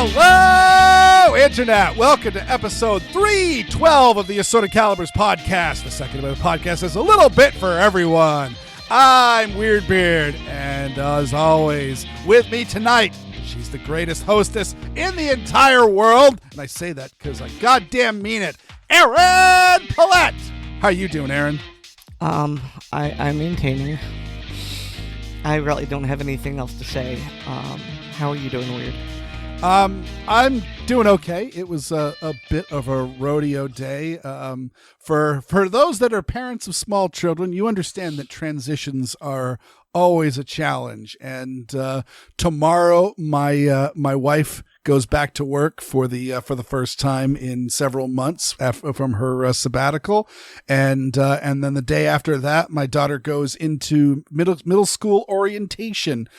Hello, Internet. Welcome to episode 312 of the Assorted Calibers podcast. The Second Amendment podcast is a little bit for everyone. I'm Weer'd, and as always, with me tonight, she's the greatest hostess in the entire world. And I say that because I goddamn mean it. Aaron Paulette. How you doing, Aaron? I'm maintaining. I really don't have anything else to say. How are you doing, Weer'd? I'm doing okay. It was a bit of a rodeo day. For those that are parents of small children, you understand that transitions are always a challenge. And tomorrow, my wife goes back to work for the first time in several months from her sabbatical, and then the day after that, my daughter goes into middle school orientation.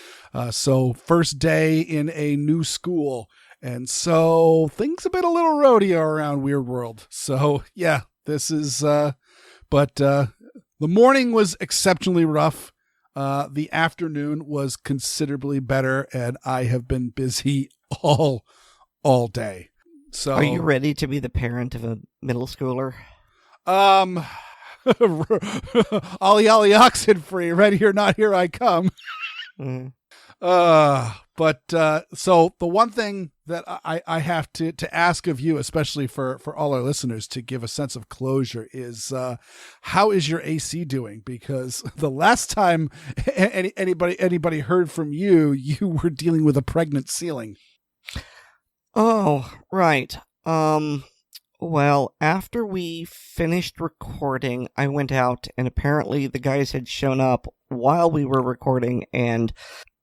So first day in a new school, and so things have been a little rodeo around Weird World. So yeah, this is. But the morning was exceptionally rough. The afternoon was considerably better, and I have been busy all day. So are you ready to be the parent of a middle schooler? Ollie Ollie Oxenfree, ready or not, here I come. But so the one thing that I have to ask of you, especially for all our listeners, to give a sense of closure is, how is your AC doing? Because the last time anybody heard from you, you were dealing with a pregnant ceiling. Oh, right. Well, after we finished recording, I went out, and apparently the guys had shown up while we were recording, and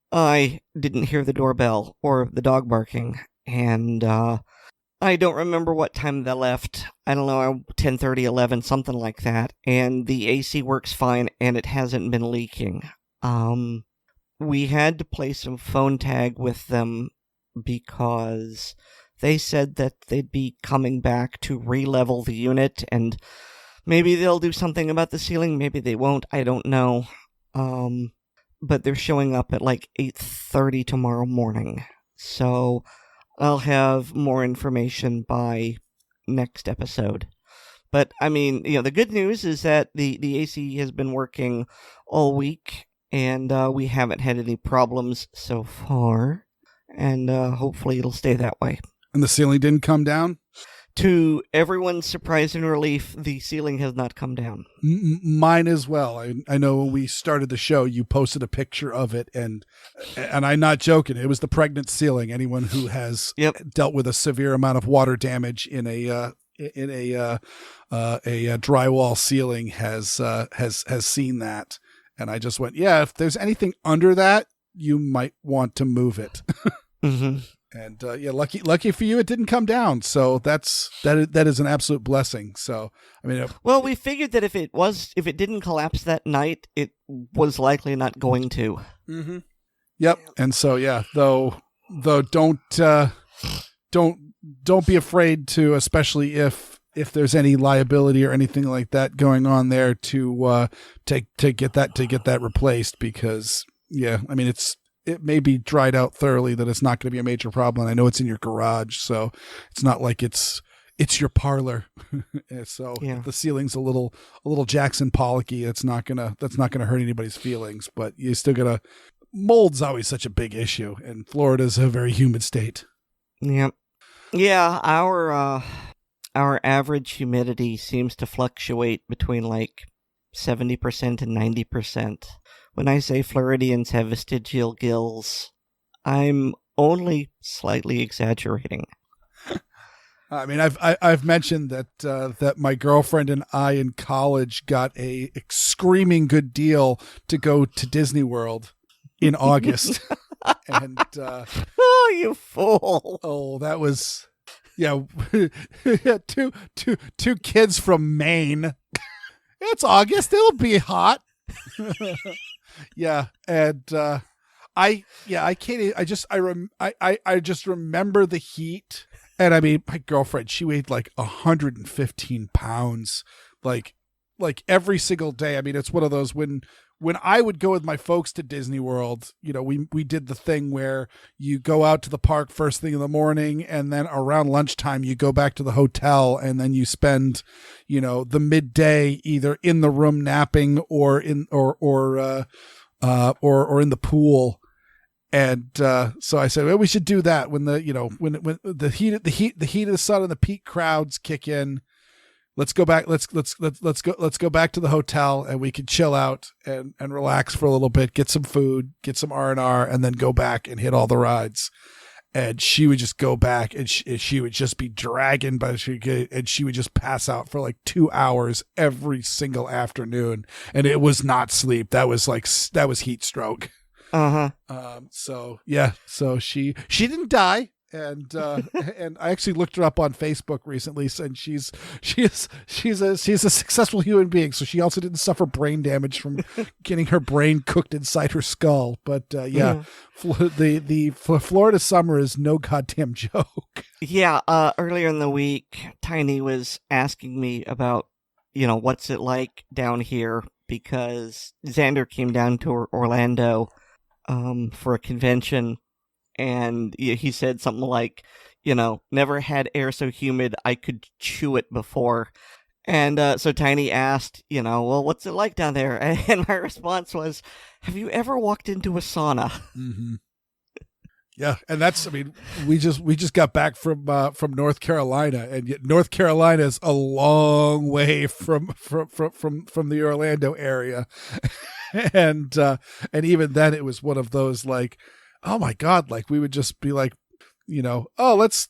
I didn't hear the doorbell or the dog barking, and I don't remember what time they left. I don't know, 10:30, 11, something like that, and the AC works fine, and it hasn't been leaking. We had to play some phone tag with them because they said that they'd be coming back to re-level the unit, and maybe they'll do something about the ceiling, maybe they won't, I don't know. But they're showing up at like 8:30 tomorrow morning. So I'll have more information by next episode. But I mean, the good news is that the AC has been working all week, and we haven't had any problems so far. And hopefully it'll stay that way. And the ceiling didn't come down? To everyone's surprise and relief, the ceiling has not come down. Mine as well. I know when we started the show, you posted a picture of it, and I'm not joking. It was the pregnant ceiling. Anyone who has dealt with a severe amount of water damage in a drywall ceiling has seen that. And I just went, yeah, if there's anything under that, you might want to move it. Mm-hmm. And lucky for you, it didn't come down. So that is an absolute blessing. So I mean, well, we figured that if it didn't collapse that night, it was likely not going to. Mm-hmm. Yep. And so though don't be afraid to, especially if there's any liability or anything like that going on there, to get that replaced, because I mean it may be dried out thoroughly, that it's not going to be a major problem. I know it's in your garage, so it's not like it's your parlor. So if the ceiling's a little Jackson Pollocky, that's not gonna hurt anybody's feelings. But you still gotta. Mold's always such a big issue, and Florida's a very humid state. Yep. Yeah, our average humidity seems to fluctuate between like 70% and 90%. When I say Floridians have vestigial gills, I'm only slightly exaggerating. I mean, I've mentioned that my girlfriend and I in college got a screaming good deal to go to Disney World in August, and oh, you fool! Oh, that was two kids from Maine. It's August; it'll be hot. Yeah, and I can't. I just remember the heat, and I mean, my girlfriend, she weighed like 115 pounds, like like every single day. I mean, it's one of those when I would go with my folks to Disney World, we did the thing where you go out to the park first thing in the morning, and then around lunchtime you go back to the hotel, and then you spend, the midday either in the room napping or in or in the pool. And so I said, well, we should do that when the heat of the sun and the peak crowds kick in. Let's go back. Let's go back to the hotel, and we can chill out and relax for a little bit, get some food, get some R&R, and then go back and hit all the rides. And she would just go back, and she would just be dragging, and she would just pass out for like 2 hours every single afternoon. And it was not sleep. That was heat stroke. So she didn't die. And and I actually looked her up on Facebook recently, and she's a successful human being. So she also didn't suffer brain damage from getting her brain cooked inside her skull. But the Florida summer is no goddamn joke. Yeah. Earlier in the week, Tiny was asking me about what's it like down here, because Xander came down to Orlando for a convention. And he said something like, never had air so humid I could chew it before. And so Tiny asked, well, what's it like down there? And my response was, have you ever walked into a sauna? Mm-hmm. Yeah, and we just got back from North Carolina, and yet North Carolina is a long way from the Orlando area, and even then it was one of those like, oh my God, like we would just be like, let's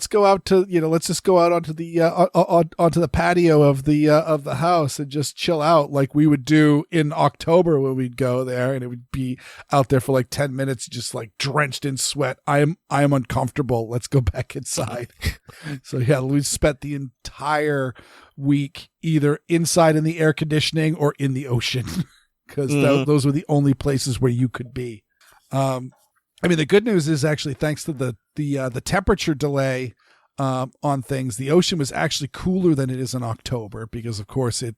go out to, let's just go out onto the onto the patio of the house and just chill out like we would do in October when we'd go there, and it would be out there for like 10 minutes, just like drenched in sweat. I am uncomfortable. Let's go back inside. So yeah, we spent the entire week either inside in the air conditioning or in the ocean, because those were the only places where you could be. The good news is actually, thanks to the temperature delay on things, the ocean was actually cooler than it is in October, because of course it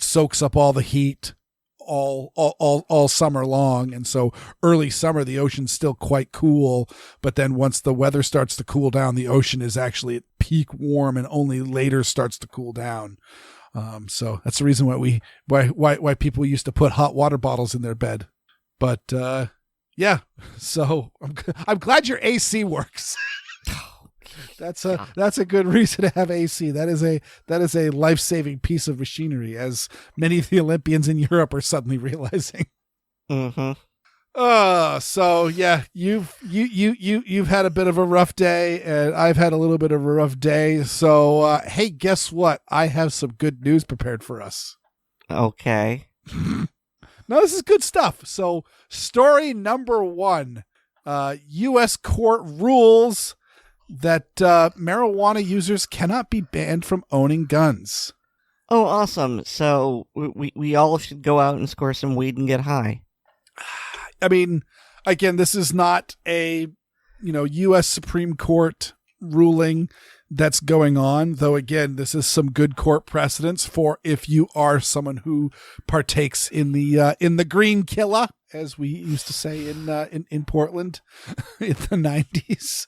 soaks up all the heat all summer long, and so early summer the ocean's still quite cool, but then once the weather starts to cool down, the ocean is actually at peak warm and only later starts to cool down. So that's the reason why people used to put hot water bottles in their bed. But yeah, so I'm glad your AC works. That's a good reason to have AC. That is a life-saving piece of machinery, as many of the Olympians in Europe are suddenly realizing. Mm-hmm. So yeah, you've had a bit of a rough day, and I've had a little bit of a rough day. So hey, guess what? I have some good news prepared for us. Okay. No, this is good stuff. So story number 1, U.S. court rules that marijuana users cannot be banned from owning guns. Oh, awesome. So we all should go out and score some weed and get high. I mean, again, this is not a, U.S. Supreme Court ruling that's going on, though. Again, this is some good court precedence for if you are someone who partakes in the green killer, as we used to say in Portland in the 90s.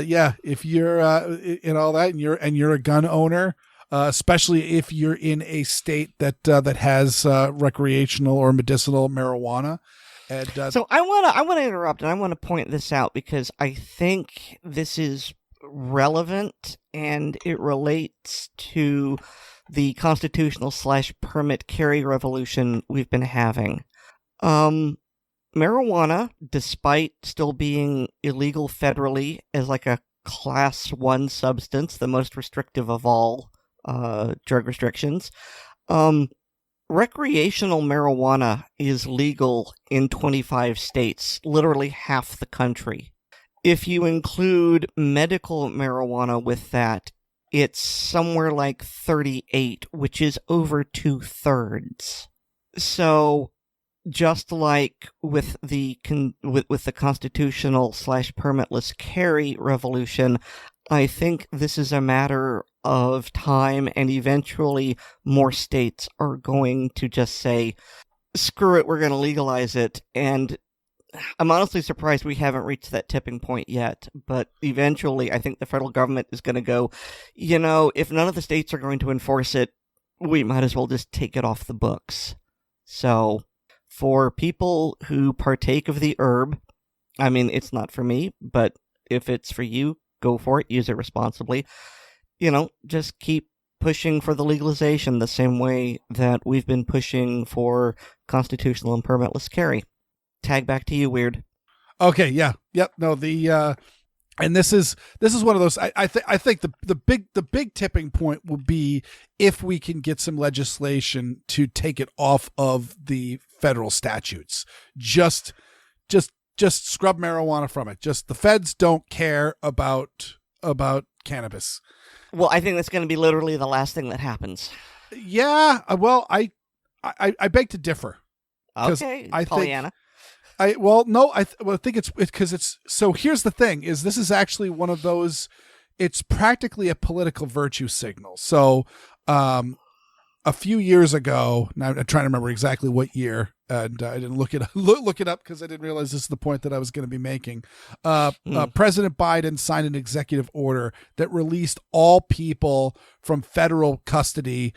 Yeah, if you're in all that, and you're a gun owner, especially if you're in a state that has recreational or medicinal marijuana. And, so I want to interrupt, and I want to point this out, because I think this is relevant, and it relates to the constitutional / permit carry revolution we've been having. Marijuana, despite still being illegal federally as like a class 1 substance, the most restrictive of all drug restrictions, recreational marijuana is legal in 25 states, literally half the country. If you include medical marijuana with that, it's somewhere like 38, which is over 2/3. So, just like with the constitutional / permitless carry revolution, I think this is a matter of time, and eventually more states are going to just say, screw it, we're going to legalize it. And I'm honestly surprised we haven't reached that tipping point yet, but eventually I think the federal government is going to go, if none of the states are going to enforce it, we might as well just take it off the books. So, for people who partake of the herb, I mean, it's not for me, but if it's for you, go for it, use it responsibly. Just keep pushing for the legalization the same way that we've been pushing for constitutional and permitless carry. Tag back to you, Weer'd. Okay, yeah. Yep, no, and this is one of those. I think the big tipping point will be if we can get some legislation to take it off of the federal statutes. Just scrub marijuana from it. Just the feds don't care about cannabis. Well, I think that's going to be literally the last thing that happens. Yeah. Well, I beg to differ. Okay, Pollyanna. I think it's because it's so. Here's the thing: is this is actually one of those. It's practically a political virtue signal. So, a few years ago, now I'm trying to remember exactly what year, and I didn't look it up because I didn't realize this is the point that I was going to be making. President Biden signed an executive order that released all people from federal custody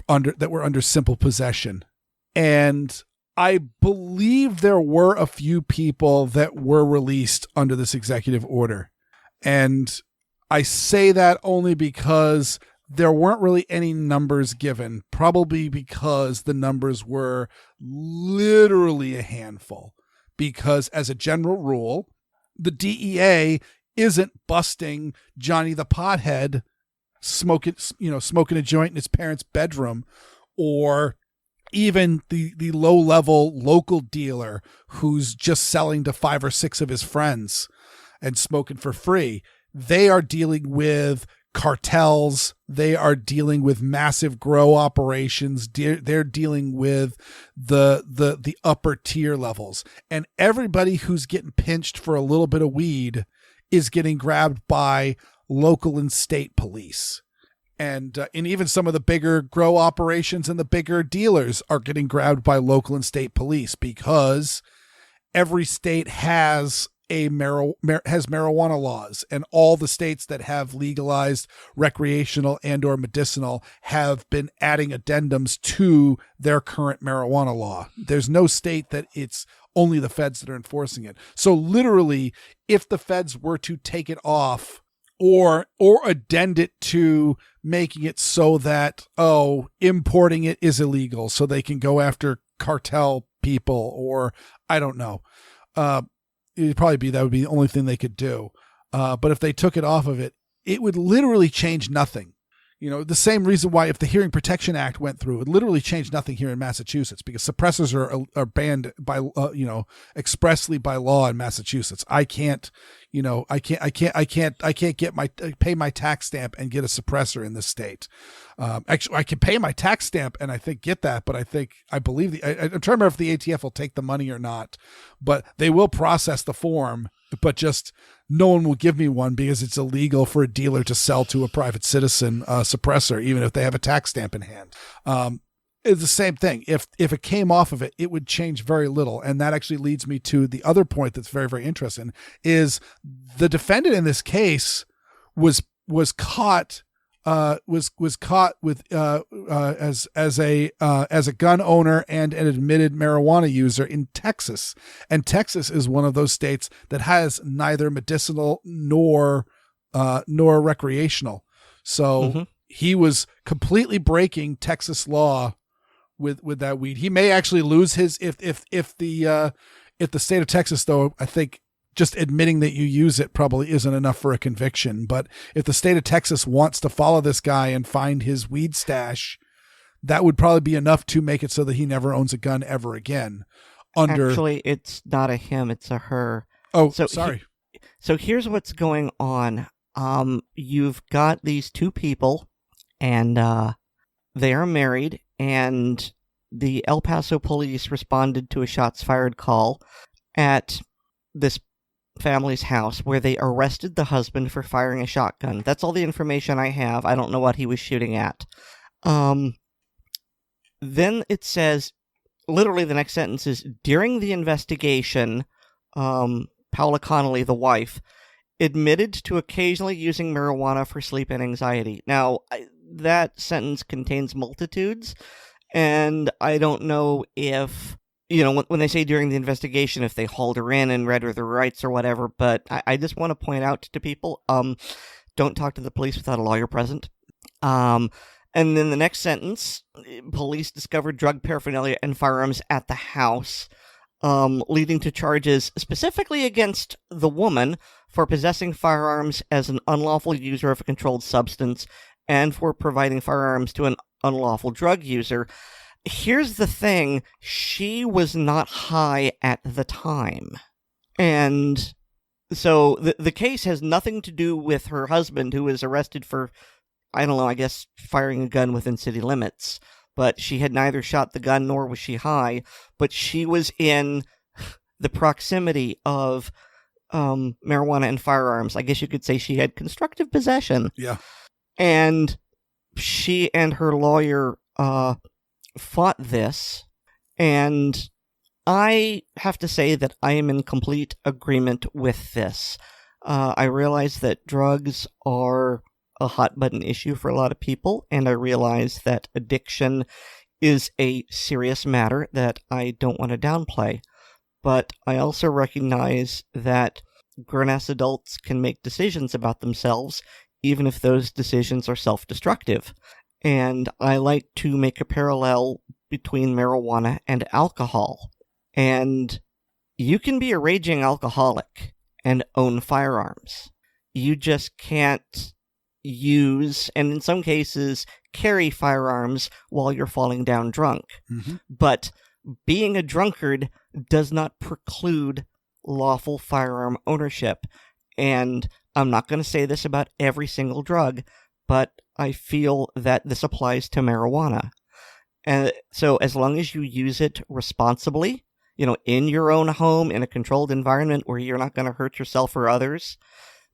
that were under simple possession, and I believe there were a few people that were released under this executive order. And I say that only because there weren't really any numbers given, probably because the numbers were literally a handful. Because as a general rule, the DEA isn't busting Johnny the pothead smoking a joint in his parents' bedroom, or even the low-level local dealer who's just selling to 5 or 6 of his friends and smoking for free. They are dealing with cartels. They are dealing with massive grow operations. They're dealing with the upper tier levels. And everybody who's getting pinched for a little bit of weed is getting grabbed by local and state police. And even some of the bigger grow operations and the bigger dealers are getting grabbed by local and state police because every state has marijuana laws, and all the states that have legalized recreational and or medicinal have been adding addendums to their current marijuana law. There's no state that it's only the feds that are enforcing it. So literally, if the feds were to take it off or addend it to making it so that, importing it is illegal so they can go after cartel people, or I don't know. That would be the only thing they could do. But if they took it off of it, it would literally change nothing. The same reason why if the Hearing Protection Act went through, it literally changed nothing here in Massachusetts, because suppressors are banned by, expressly by law in Massachusetts. I can't pay my tax stamp and get a suppressor in this state. Actually, I can pay my tax stamp and I think get that, but I believe I'm trying to remember if the ATF will take the money or not, but they will process the form, but just no one will give me one because it's illegal for a dealer to sell to a private citizen suppressor, even if they have a tax stamp in hand. It's the same thing. If it came off of it, it would change very little. And that actually leads me to the other point that's very, very interesting, is the defendant in this case was caught with as a gun owner and an admitted marijuana user in Texas. And Texas is one of those states that has neither medicinal nor recreational. So he was completely breaking Texas law with that weed. He may actually lose his if the state of Texas, though, I think just admitting that you use it probably isn't enough for a conviction. But if the state of Texas wants to follow this guy and find his weed stash, that would probably be enough to make it so that he never owns a gun ever again. Actually, it's not a him, it's a her. Oh, sorry. So here's what's going on. You've got these two people, and they are married, and the El Paso police responded to a shots fired call at this family's house where they arrested the husband for firing a shotgun. That's all the information I have. I don't know what he was shooting at. Then it says, literally the next sentence is, during the investigation, Paula Connolly, the wife, admitted to occasionally using marijuana for sleep and anxiety. Now, that sentence contains multitudes, and I don't know if, when they say during the investigation, if they hauled her in and read her the rights or whatever, but I just want to point out to people, don't talk to the police without a lawyer present. And then the next sentence, police discovered drug paraphernalia and firearms at the house, leading to charges specifically against the woman for possessing firearms as an unlawful user of a controlled substance and for providing firearms to an unlawful drug user. Here's the thing, she was not high at the time. And so the case has nothing to do with her husband, who was arrested for, I don't know, I guess firing a gun within city limits. But she had neither shot the gun nor was she high, but she was in the proximity of marijuana and firearms. I guess you could say she had constructive possession. Yeah. And she and her lawyer fought this, and I have to say that I am in complete agreement with this. I realize that drugs are a hot button issue for a lot of people, and I realize that addiction is a serious matter that I don't want to downplay. But I also recognize that grown-ass adults can make decisions about themselves, even if those decisions are self-destructive. And I like to make a parallel between marijuana and alcohol. And you can be a raging alcoholic and own firearms. You just can't use, and in some cases, carry firearms while you're falling down drunk. Mm-hmm. But being a drunkard does not preclude lawful firearm ownership. And I'm not going to say this about every single drug, but I feel that this applies to marijuana. And so as long as you use it responsibly, in your own home, in a controlled environment where you're not going to hurt yourself or others,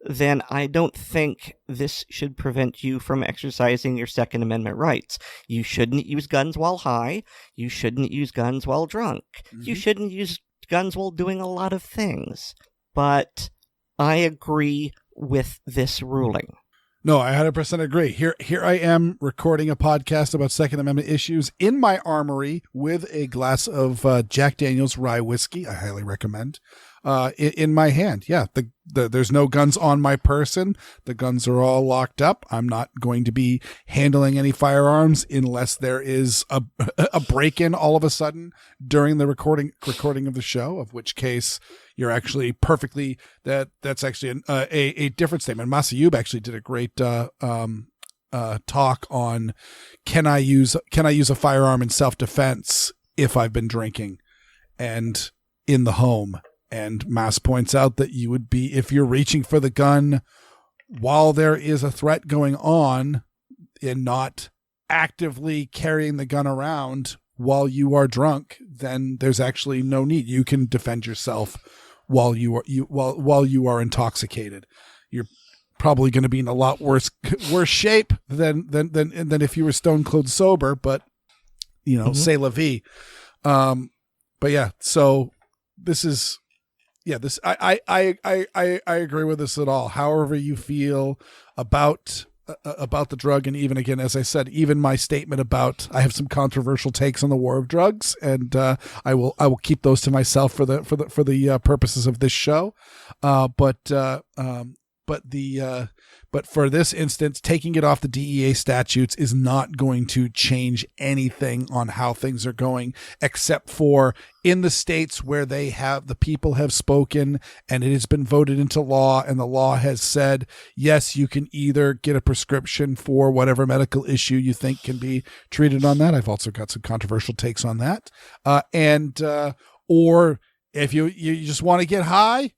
then I don't think this should prevent you from exercising your Second Amendment rights. You shouldn't use guns while high. You shouldn't use guns while drunk. Mm-hmm. You shouldn't use guns while doing a lot of things. But I agree with this ruling. No, I 100% agree. Here I am recording a podcast about Second Amendment issues in my armory with a glass of Jack Daniel's rye whiskey. I highly recommend. In my hand. Yeah, there's no guns on my person. The guns are all locked up. I'm not going to be handling any firearms unless there is a break-in all of a sudden during the recording of the show, of which case you're actually perfectly, that's actually a different statement. Masayub actually did a great talk on can I use a firearm in self-defense if I've been drinking and in the home. And Mass points out that you would be, if you're reaching for the gun while there is a threat going on and not actively carrying the gun around while you are drunk, then there's actually no need. You can defend yourself while you are intoxicated. You're probably going to be in a lot worse shape than if you were stone cold sober, but Mm-hmm. C'est la vie. But yeah, so this is, this I agree with this at all. However you feel about the drug, and even again, as I said, even my statement about I have some controversial takes on the war of drugs, and I will keep those to myself for the purposes of this show. But for this instance, taking it off the DEA statutes is not going to change anything on how things are going, except for in the states where the people have spoken and it has been voted into law, and the law has said, yes, you can either get a prescription for whatever medical issue you think can be treated on that. I've also got some controversial takes on that. Or if you just want to get high,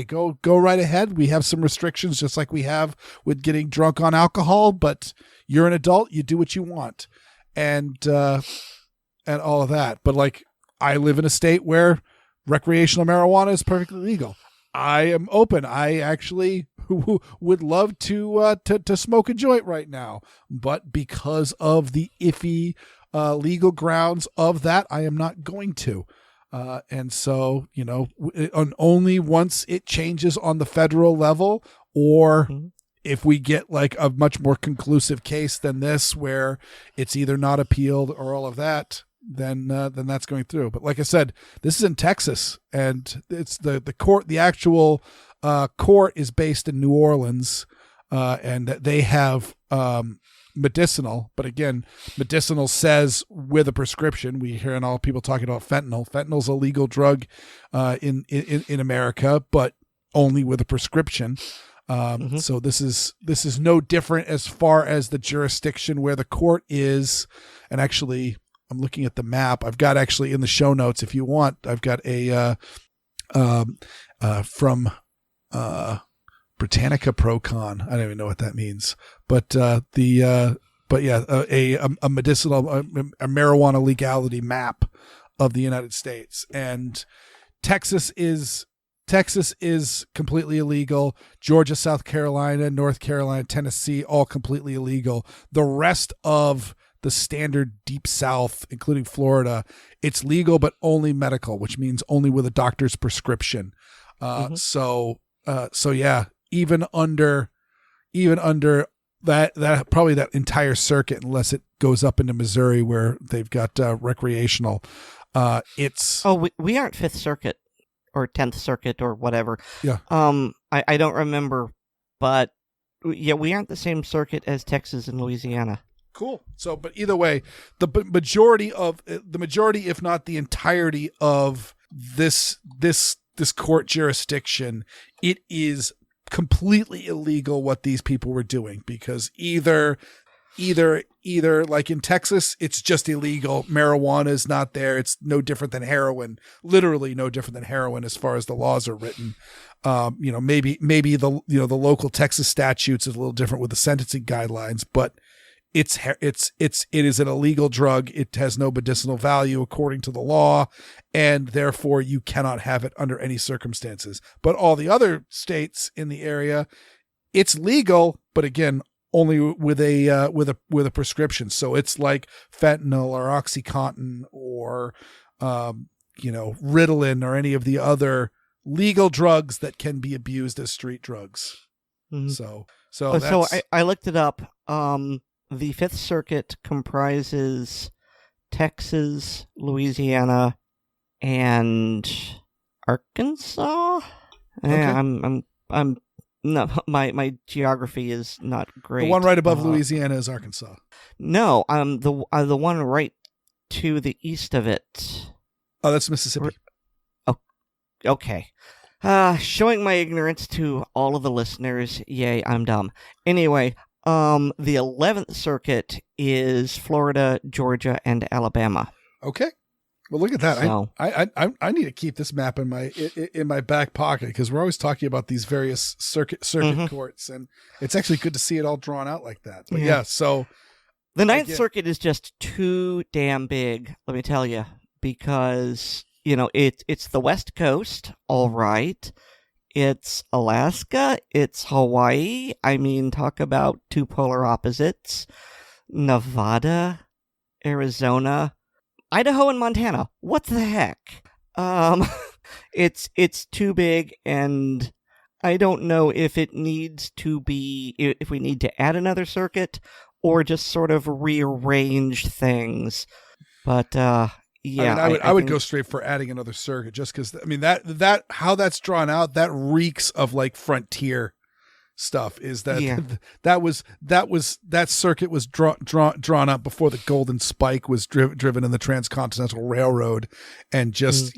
go right ahead. We have some restrictions just like we have with getting drunk on alcohol, but you're an adult, you do what you want, and all of that. But like, I live in a state where recreational marijuana is perfectly legal. I am open. I actually would love to smoke a joint right now, but because of the iffy legal grounds of that, I am not going to. And so, only once it changes on the federal level, or if we get like a much more conclusive case than this, where it's either not appealed or all of that, then that's going through. But like I said, this is in Texas, and it's the court. The actual court is based in New Orleans, and they have medicinal. But again, medicinal says with a prescription. We hear all people talking about fentanyl. Fentanyl's a legal drug in America, but only with a prescription. So this is no different as far as the jurisdiction where the court is. And actually, I'm looking at the map. I've got actually in the show notes, if you want, I've got a from Britannica Procon. I don't even know what that means, but a medicinal, a marijuana legality map of the United States, and Texas is completely illegal. Georgia, South Carolina, North Carolina, Tennessee, all completely illegal. The rest of the standard deep South, including Florida, it's legal, but only medical, which means only with a doctor's prescription. So yeah, even under that probably that entire circuit, unless it goes up into Missouri where they've got recreational. We aren't Fifth Circuit or 10th Circuit or whatever. Yeah. I don't remember, but yeah, we aren't the same circuit as Texas and Louisiana. Cool. So, but either way, the majority, if not the entirety of this court jurisdiction, it is completely illegal what these people were doing, because either like in Texas, it's just illegal. Marijuana is not there. It's no different than heroin, literally no different than heroin as far as the laws are written. Maybe the local Texas statutes is a little different with the sentencing guidelines, but it is an illegal drug. It has no medicinal value according to the law, and therefore you cannot have it under any circumstances. But all the other states in the area, it's legal, but again, only with a prescription. So it's like fentanyl or OxyContin or Ritalin or any of the other legal drugs that can be abused as street drugs. Mm-hmm. So I looked it up. The Fifth Circuit comprises Texas, Louisiana, and Arkansas. Okay. No, my geography is not great. The one right above Louisiana is Arkansas. No, the one right to the east of it. Oh, that's Mississippi. Oh, okay. Showing my ignorance to all of the listeners. Yay, I'm dumb. Anyway, the 11th Circuit is Florida, Georgia, and Alabama. Okay. Well, look at that. So, I need to keep this map in my back pocket, because we're always talking about these various circuit courts, and it's actually good to see it all drawn out like that. But yeah, so the 9th Circuit is just too damn big, let me tell you, because it's the West Coast, all right. It's Alaska, it's Hawaii. I mean, talk about two polar opposites. Nevada, Arizona, Idaho, and Montana. What the heck? It's too big, and I don't know if it needs to be, if we need to add another circuit or just sort of rearrange things. But yeah, I would go straight for adding another circuit, just because that how that's drawn out, that reeks of like frontier stuff. Is that that circuit was drawn up before the Golden Spike was driven in the Transcontinental Railroad, and just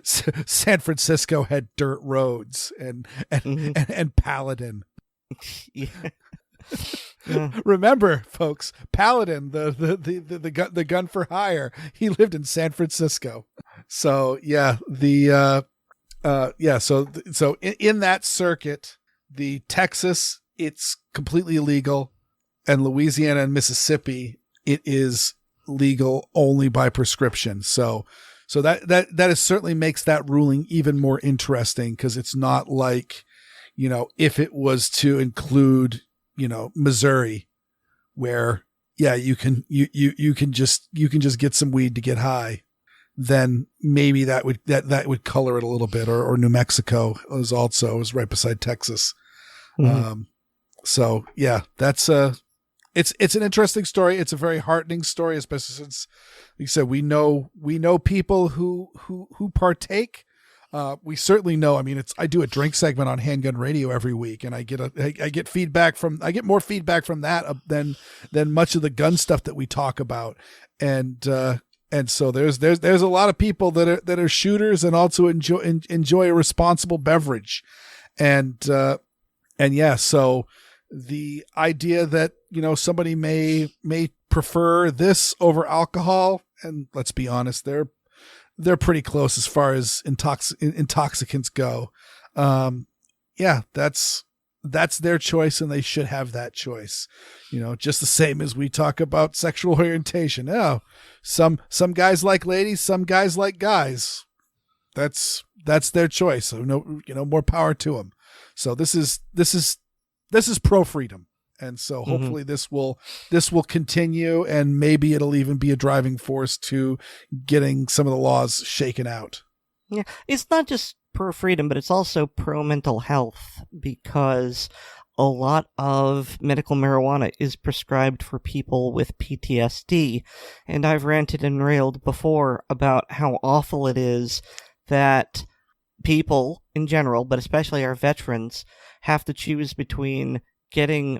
San Francisco had dirt roads and Paladin. Yeah. Remember, folks, Paladin, the gun for hire, he lived in San Francisco. So yeah, so in that circuit, the Texas, it's completely illegal, and Louisiana and Mississippi, it is legal only by prescription. So So that is certainly makes that ruling even more interesting, because it's not like, if it was to include, Missouri, where, yeah, you can just get some weed to get high, then maybe that would color it a little bit, or New Mexico is right beside Texas. Mm-hmm. So yeah, that's it's an interesting story. It's a very heartening story, especially since, like you said, we know people who partake. We certainly know. I mean, I do a drink segment on Handgun Radio every week, and I get more feedback from that than much of the gun stuff that we talk about. And so there's a lot of people that are shooters and also enjoy a responsible beverage. And yeah, so the idea that, somebody may prefer this over alcohol, and let's be honest, they're pretty close as far as intoxicants go. Yeah, that's their choice, and they should have that choice. Just the same as we talk about sexual orientation. Oh, some guys like ladies, some guys like guys. That's their choice. So more power to them. So this is pro freedom. And so hopefully this will continue, and maybe it'll even be a driving force to getting some of the laws shaken out. Yeah, it's not just pro freedom, but it's also pro mental health, because a lot of medical marijuana is prescribed for people with PTSD. And I've ranted and railed before about how awful it is that people in general, but especially our veterans, have to choose between getting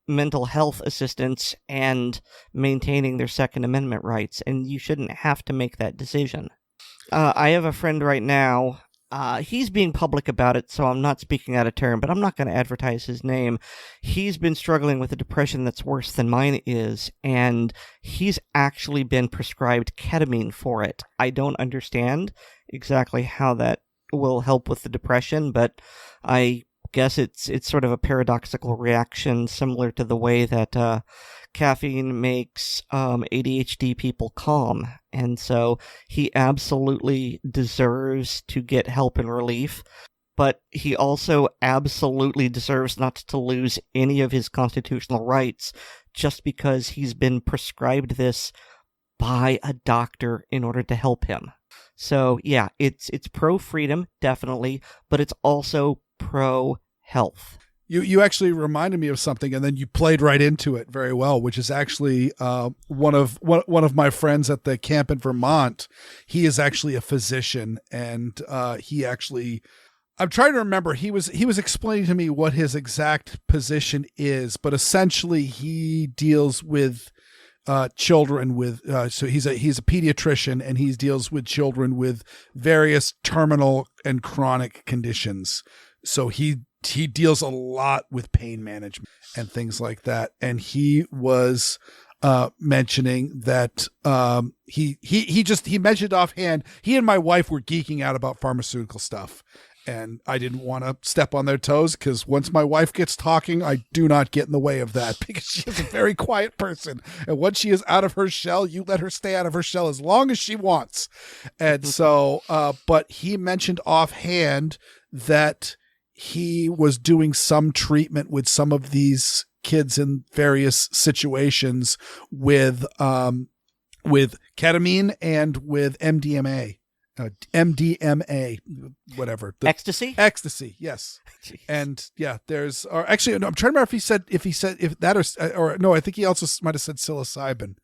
mental health assistance and maintaining their Second Amendment rights, and you shouldn't have to make that decision. I have a friend right now, he's being public about it, so I'm not speaking out of turn, but I'm not going to advertise his name. He's been struggling with a depression that's worse than mine is, and he's actually been prescribed ketamine for it. I don't understand exactly how that will help with the depression, but I guess it's sort of a paradoxical reaction, similar to the way that caffeine makes ADHD people calm. And so he absolutely deserves to get help and relief, but he also absolutely deserves not to lose any of his constitutional rights just because he's been prescribed this by a doctor in order to help him. So yeah, it's pro-freedom, definitely, but it's also pro-health. You actually reminded me of something, and then you played right into it very well, which is actually one of my friends at the camp in Vermont. He is actually a physician, and he actually, I'm trying to remember, he was explaining to me what his exact position is, but essentially he deals with children with so he's a pediatrician, and he deals with children with various terminal and chronic conditions. So he deals a lot with pain management and things like that. And he was mentioning that he mentioned offhand, he and my wife were geeking out about pharmaceutical stuff. And I didn't want to step on their toes, because once my wife gets talking, I do not get in the way of that, because she is a very quiet person. And once she is out of her shell, you let her stay out of her shell as long as she wants. And so, but he mentioned offhand that he was doing some treatment with some of these kids in various situations with ketamine and with MDMA. Whatever. Ecstasy? Ecstasy, yes. Jeez. And yeah, or actually, no, I'm trying to remember if that or no, I think he also might have said psilocybin.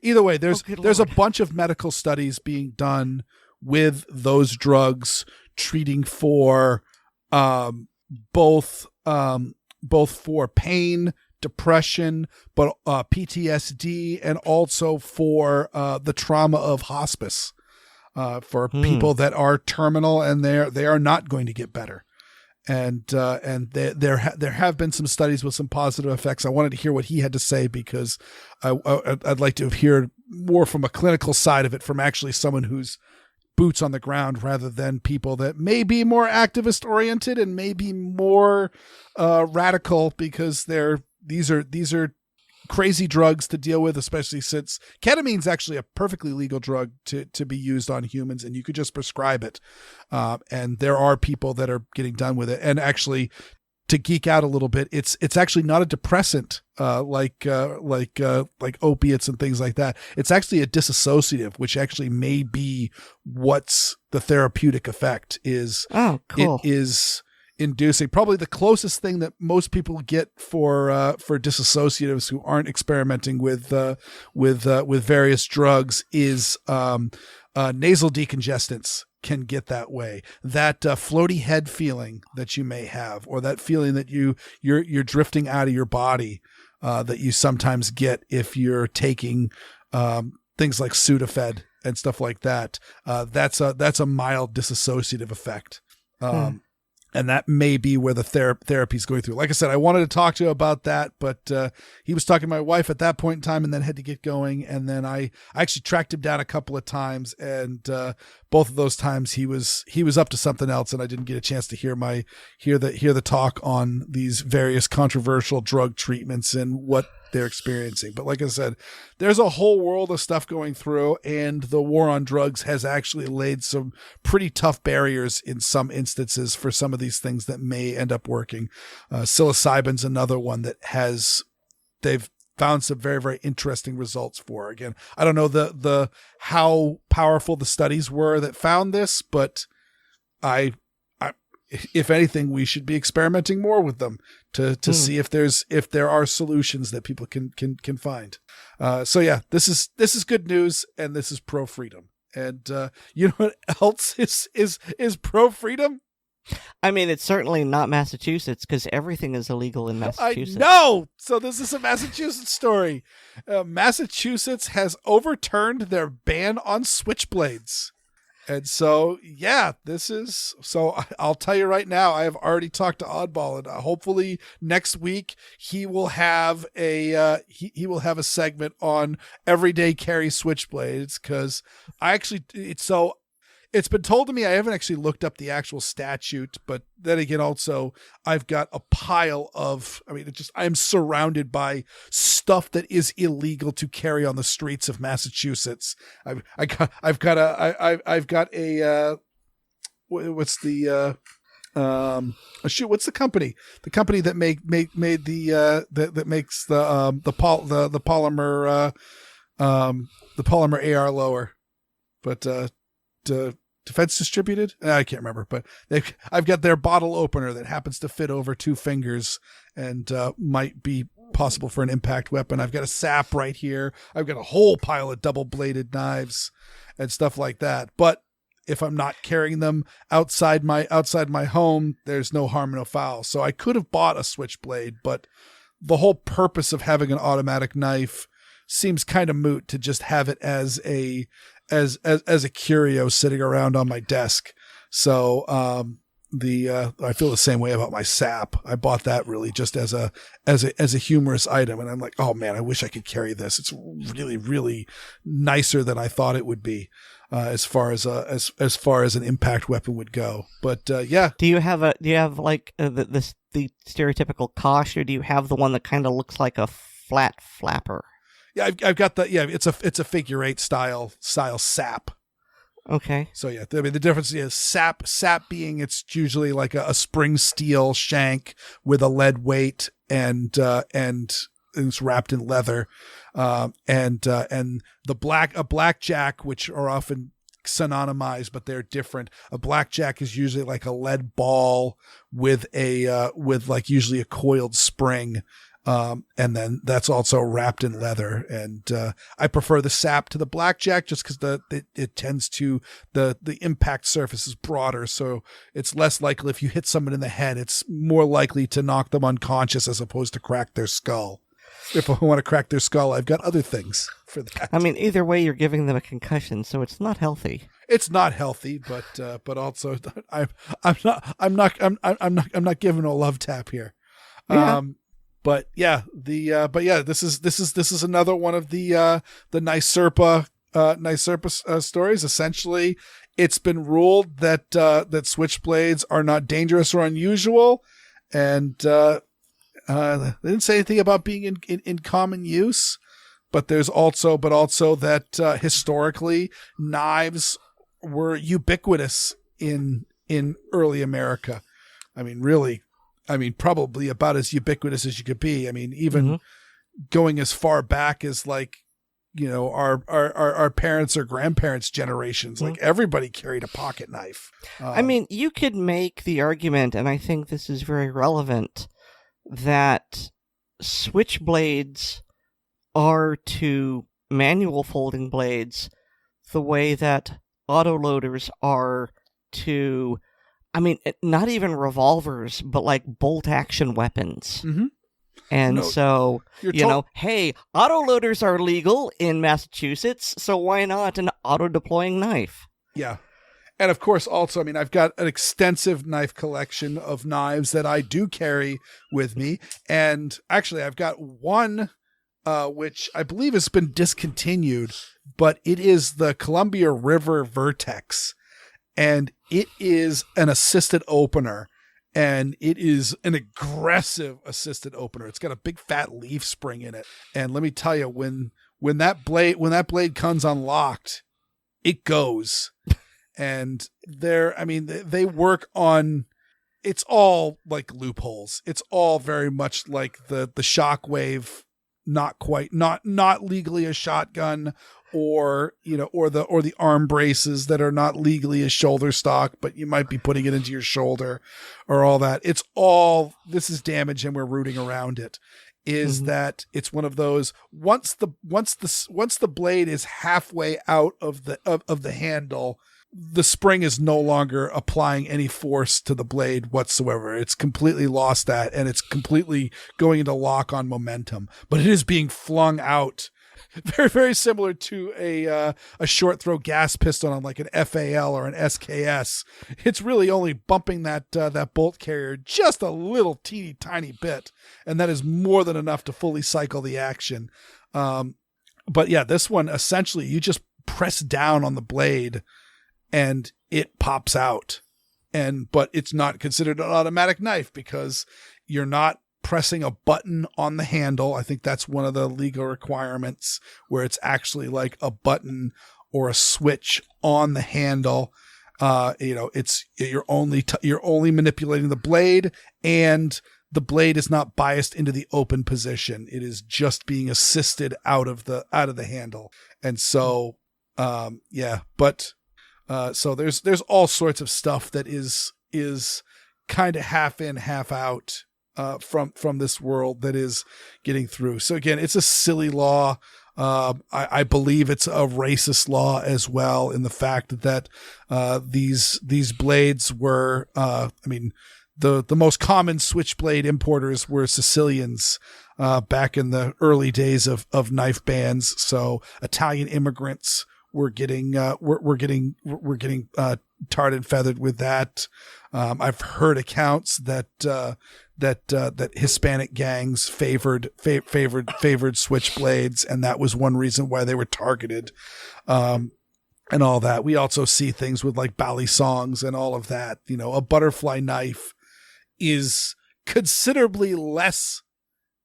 Either way, there's a bunch of medical studies being done with those drugs, treating for both for pain, depression, but PTSD, and also for the trauma of hospice. For people that are terminal and they are not going to get better, and there have been some studies with some positive effects. I wanted to hear what he had to say, because I'd like to hear more from a clinical side of it, from actually someone who's boots on the ground, rather than people that may be more activist oriented and maybe more radical, because these are crazy drugs to deal with, especially since ketamine is actually a perfectly legal drug to be used on humans, and you could just prescribe it. And there are people that are getting done with it. And actually, to geek out a little bit, it's actually not a depressant like opiates and things like that. It's actually a dissociative, which actually may be what's the therapeutic effect is. Oh, cool. It is inducing probably the closest thing that most people get for dissociatives who aren't experimenting with various drugs is nasal decongestants. Can get that way. That floaty head feeling that you may have, or that feeling that you're drifting out of your body that you sometimes get if you're taking things like Sudafed and stuff like that. That's a mild dissociative effect. And that may be where the therapy is going through. Like I said, I wanted to talk to you about that, but he was talking to my wife at that point in time and then had to get going. And then I actually tracked him down a couple of times, and both of those times he was up to something else, and I didn't get a chance to hear the talk on these various controversial drug treatments and what they're experiencing. But like I said, there's a whole world of stuff going through, and the war on drugs has actually laid some pretty tough barriers in some instances for some of these things that may end up working. Psilocybin's another one that they've found some very, very interesting results for. Again, I don't know the how powerful the studies were that found this, but if anything, we should be experimenting more with them to see if there are solutions that people can find. So yeah, this is good news, and this is pro freedom. And you know what else is pro freedom? I mean, it's certainly not Massachusetts, because everything is illegal in Massachusetts. I know. So this is a Massachusetts story. Massachusetts has overturned their ban on switchblades. And so, yeah, I'll tell you right now, I have already talked to Oddball, and hopefully next week he will have a segment on everyday carry switchblades, because it's been told to me, I haven't actually looked up the actual statute, but then again, also I've got a pile of, I'm surrounded by stuff that is illegal to carry on the streets of Massachusetts. I've got a, what's the, what's the company? The company that made that makes the polymer AR lower, but, Defense Distributed? I can't remember, but I've got their bottle opener that happens to fit over 2 fingers and might be possible for an impact weapon. I've got a sap right here. I've got a whole pile of double-bladed knives and stuff like that. But if I'm not carrying them outside my home, there's no harm, no foul. So I could have bought a switchblade, but the whole purpose of having an automatic knife seems kind of moot to just have it as a curio sitting around on my desk. So I feel the same way about my sap. I bought that really just as a humorous item, and I'm like, oh man, I wish I could carry this. It's really, really nicer than I thought it would be, as far as an impact weapon would go. But yeah. Do you have like the stereotypical Kosh, or do you have the one that kind of looks like a flat flapper? Yeah, I've got the, it's a figure 8 style sap. Okay. So yeah, the difference is sap being, it's usually like a spring steel shank with a lead weight and it's wrapped in leather. And a blackjack, which are often synonymized, but they're different. A blackjack is usually like a lead ball with usually a coiled spring. And then that's also wrapped in leather. And I prefer the sap to the blackjack just because it tends to, the impact surface is broader. So it's less likely if you hit someone in the head, it's more likely to knock them unconscious as opposed to crack their skull. If I want to crack their skull, I've got other things for that. I mean, either way, you're giving them a concussion, so it's not healthy. It's not healthy, but also I'm not giving a love tap here. Yeah. But yeah, this is another one of the NYSERPA stories. Essentially, it's been ruled that switchblades are not dangerous or unusual, and They didn't say anything about being in common use, but there's also that historically knives were ubiquitous in early America. I mean, really, probably about as ubiquitous as you could be. I mean, even going as far back as like, our parents or grandparents' generations, like everybody carried a pocket knife. I mean, you could make the argument, and I think this is very relevant, that switchblades are to manual folding blades the way that autoloaders are to, not even revolvers, but like bolt-action weapons. Mm-hmm. And so, hey, autoloaders are legal in Massachusetts, so why not an auto-deploying knife? Yeah. And of course, also, I've got an extensive knife collection of knives that I do carry with me. And actually, I've got one, which I believe has been discontinued, but it is the Columbia River Vertex. And it is an assisted opener. And it is an aggressive assisted opener. It's got a big fat leaf spring in it. And let me tell you, when that blade comes unlocked, it goes. And they work on, it's all like loopholes. It's all very much like the Shockwave, not legally a shotgun, or the arm braces that are not legally a shoulder stock, but you might be putting it into your shoulder or all that. It's all, this is damage and we're rooting around it. Is that it's one of those, once the blade is halfway out of the handle, the spring is no longer applying any force to the blade whatsoever. It's completely lost that, and it's completely going into lock on momentum, but it is being flung out. Very, very similar to a short throw gas pistol on like an FAL or an SKS. It's really only bumping that bolt carrier just a little teeny tiny bit, and that is more than enough to fully cycle the action. But yeah, this one, essentially you just press down on the blade and it pops out. But it's not considered an automatic knife because you're not pressing a button on the handle. I think that's one of the legal requirements, where it's actually like a button or a switch on the handle. You're only manipulating the blade, and the blade is not biased into the open position. It is just being assisted out of the handle. And so, so there's all sorts of stuff that is kind of half in, half out. From this world that is getting through. So again, it's a silly law. I believe it's a racist law as well, in the fact that these blades were, the most common switchblade importers were Sicilians back in the early days of knife bans. So Italian immigrants were getting tarred and feathered with that. I've heard accounts that Hispanic gangs favored switchblades, and that was one reason why they were targeted, and all that. We also see things with like balisongs and all of that. A butterfly knife is considerably less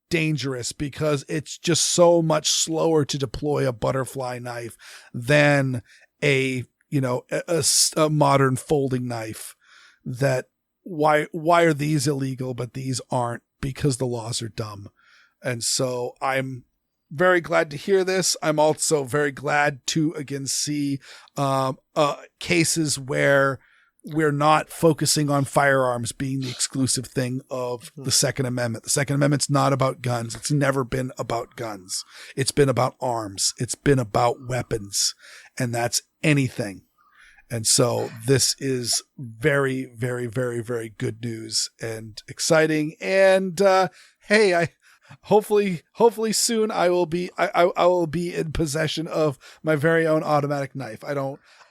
dangerous because it's just so much slower to deploy a butterfly knife than a modern folding knife. That why are these illegal but these aren't? Because the laws are dumb. And so I'm very glad to hear this. I'm also very glad to again see cases where we're not focusing on firearms being the exclusive thing of the Second Amendment. The Second Amendment's not about guns. It's never been about guns. It's been about arms. It's been about weapons, and that's anything. And so this is very, very, very, very good news and exciting. And hey, hopefully soon I will be in possession of my very own automatic knife.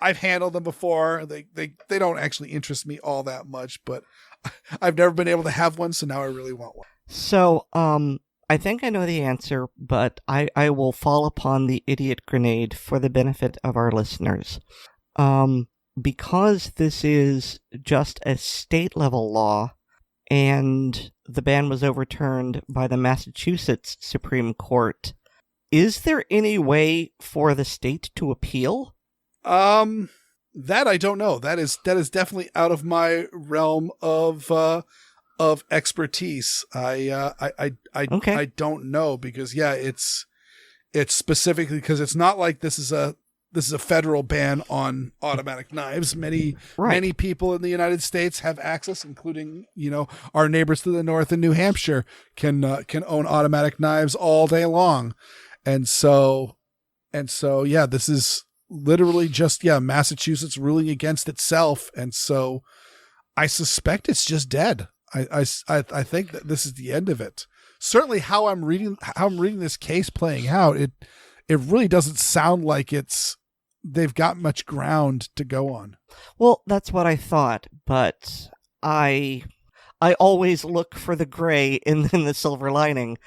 I've handled them before. They don't actually interest me all that much, but I've never been able to have one, so now I really want one. So I think I know the answer, but I will fall upon the idiot grenade for the benefit of our listeners. Because this is just a state-level law, and the ban was overturned by the Massachusetts Supreme Court. Is there any way for the state to appeal? That I don't know. That is definitely out of my realm of expertise. I don't know because it's specifically because it's not like this is a federal ban on automatic knives. Many people in the United States have access, including, our neighbors to the north in New Hampshire can own automatic knives all day long. And so, this is literally just, Massachusetts ruling against itself. And so I suspect it's just dead. I think that this is the end of it. Certainly how I'm reading this case playing out, it really doesn't sound like they've got much ground to go on. Well, that's what I thought, but I always look for the gray in the silver lining.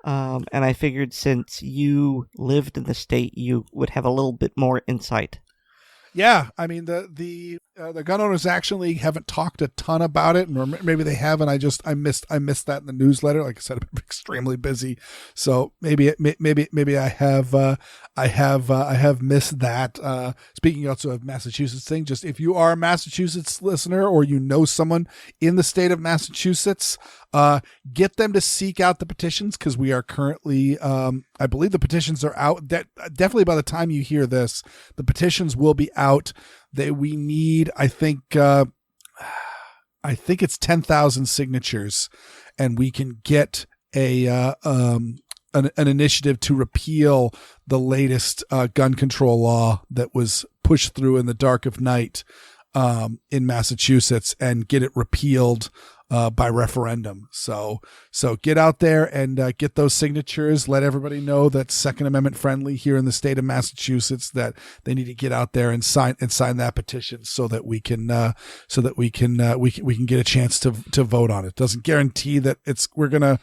And I figured since you lived in the state, you would have a little bit more insight. Yeah, I mean the gun owners actually haven't talked a ton about it, or maybe they have, and I missed that in the newsletter. Like I said, I'm extremely busy, so maybe I have missed that. Speaking also of Massachusetts thing, just if you are a Massachusetts listener or you know someone in the state of Massachusetts, get them to seek out the petitions because we are currently, I believe the petitions are out. That definitely by the time you hear this, the petitions will be out. We need, I think it's 10,000 signatures, and we can get an initiative to repeal the latest gun control law that was pushed through in the dark of night in Massachusetts and get it repealed by referendum. So get out there and get those signatures. Let everybody know that's Second Amendment friendly here in the state of Massachusetts, that they need to get out there and sign that petition so that we can get a chance to vote on it. Doesn't guarantee that we're gonna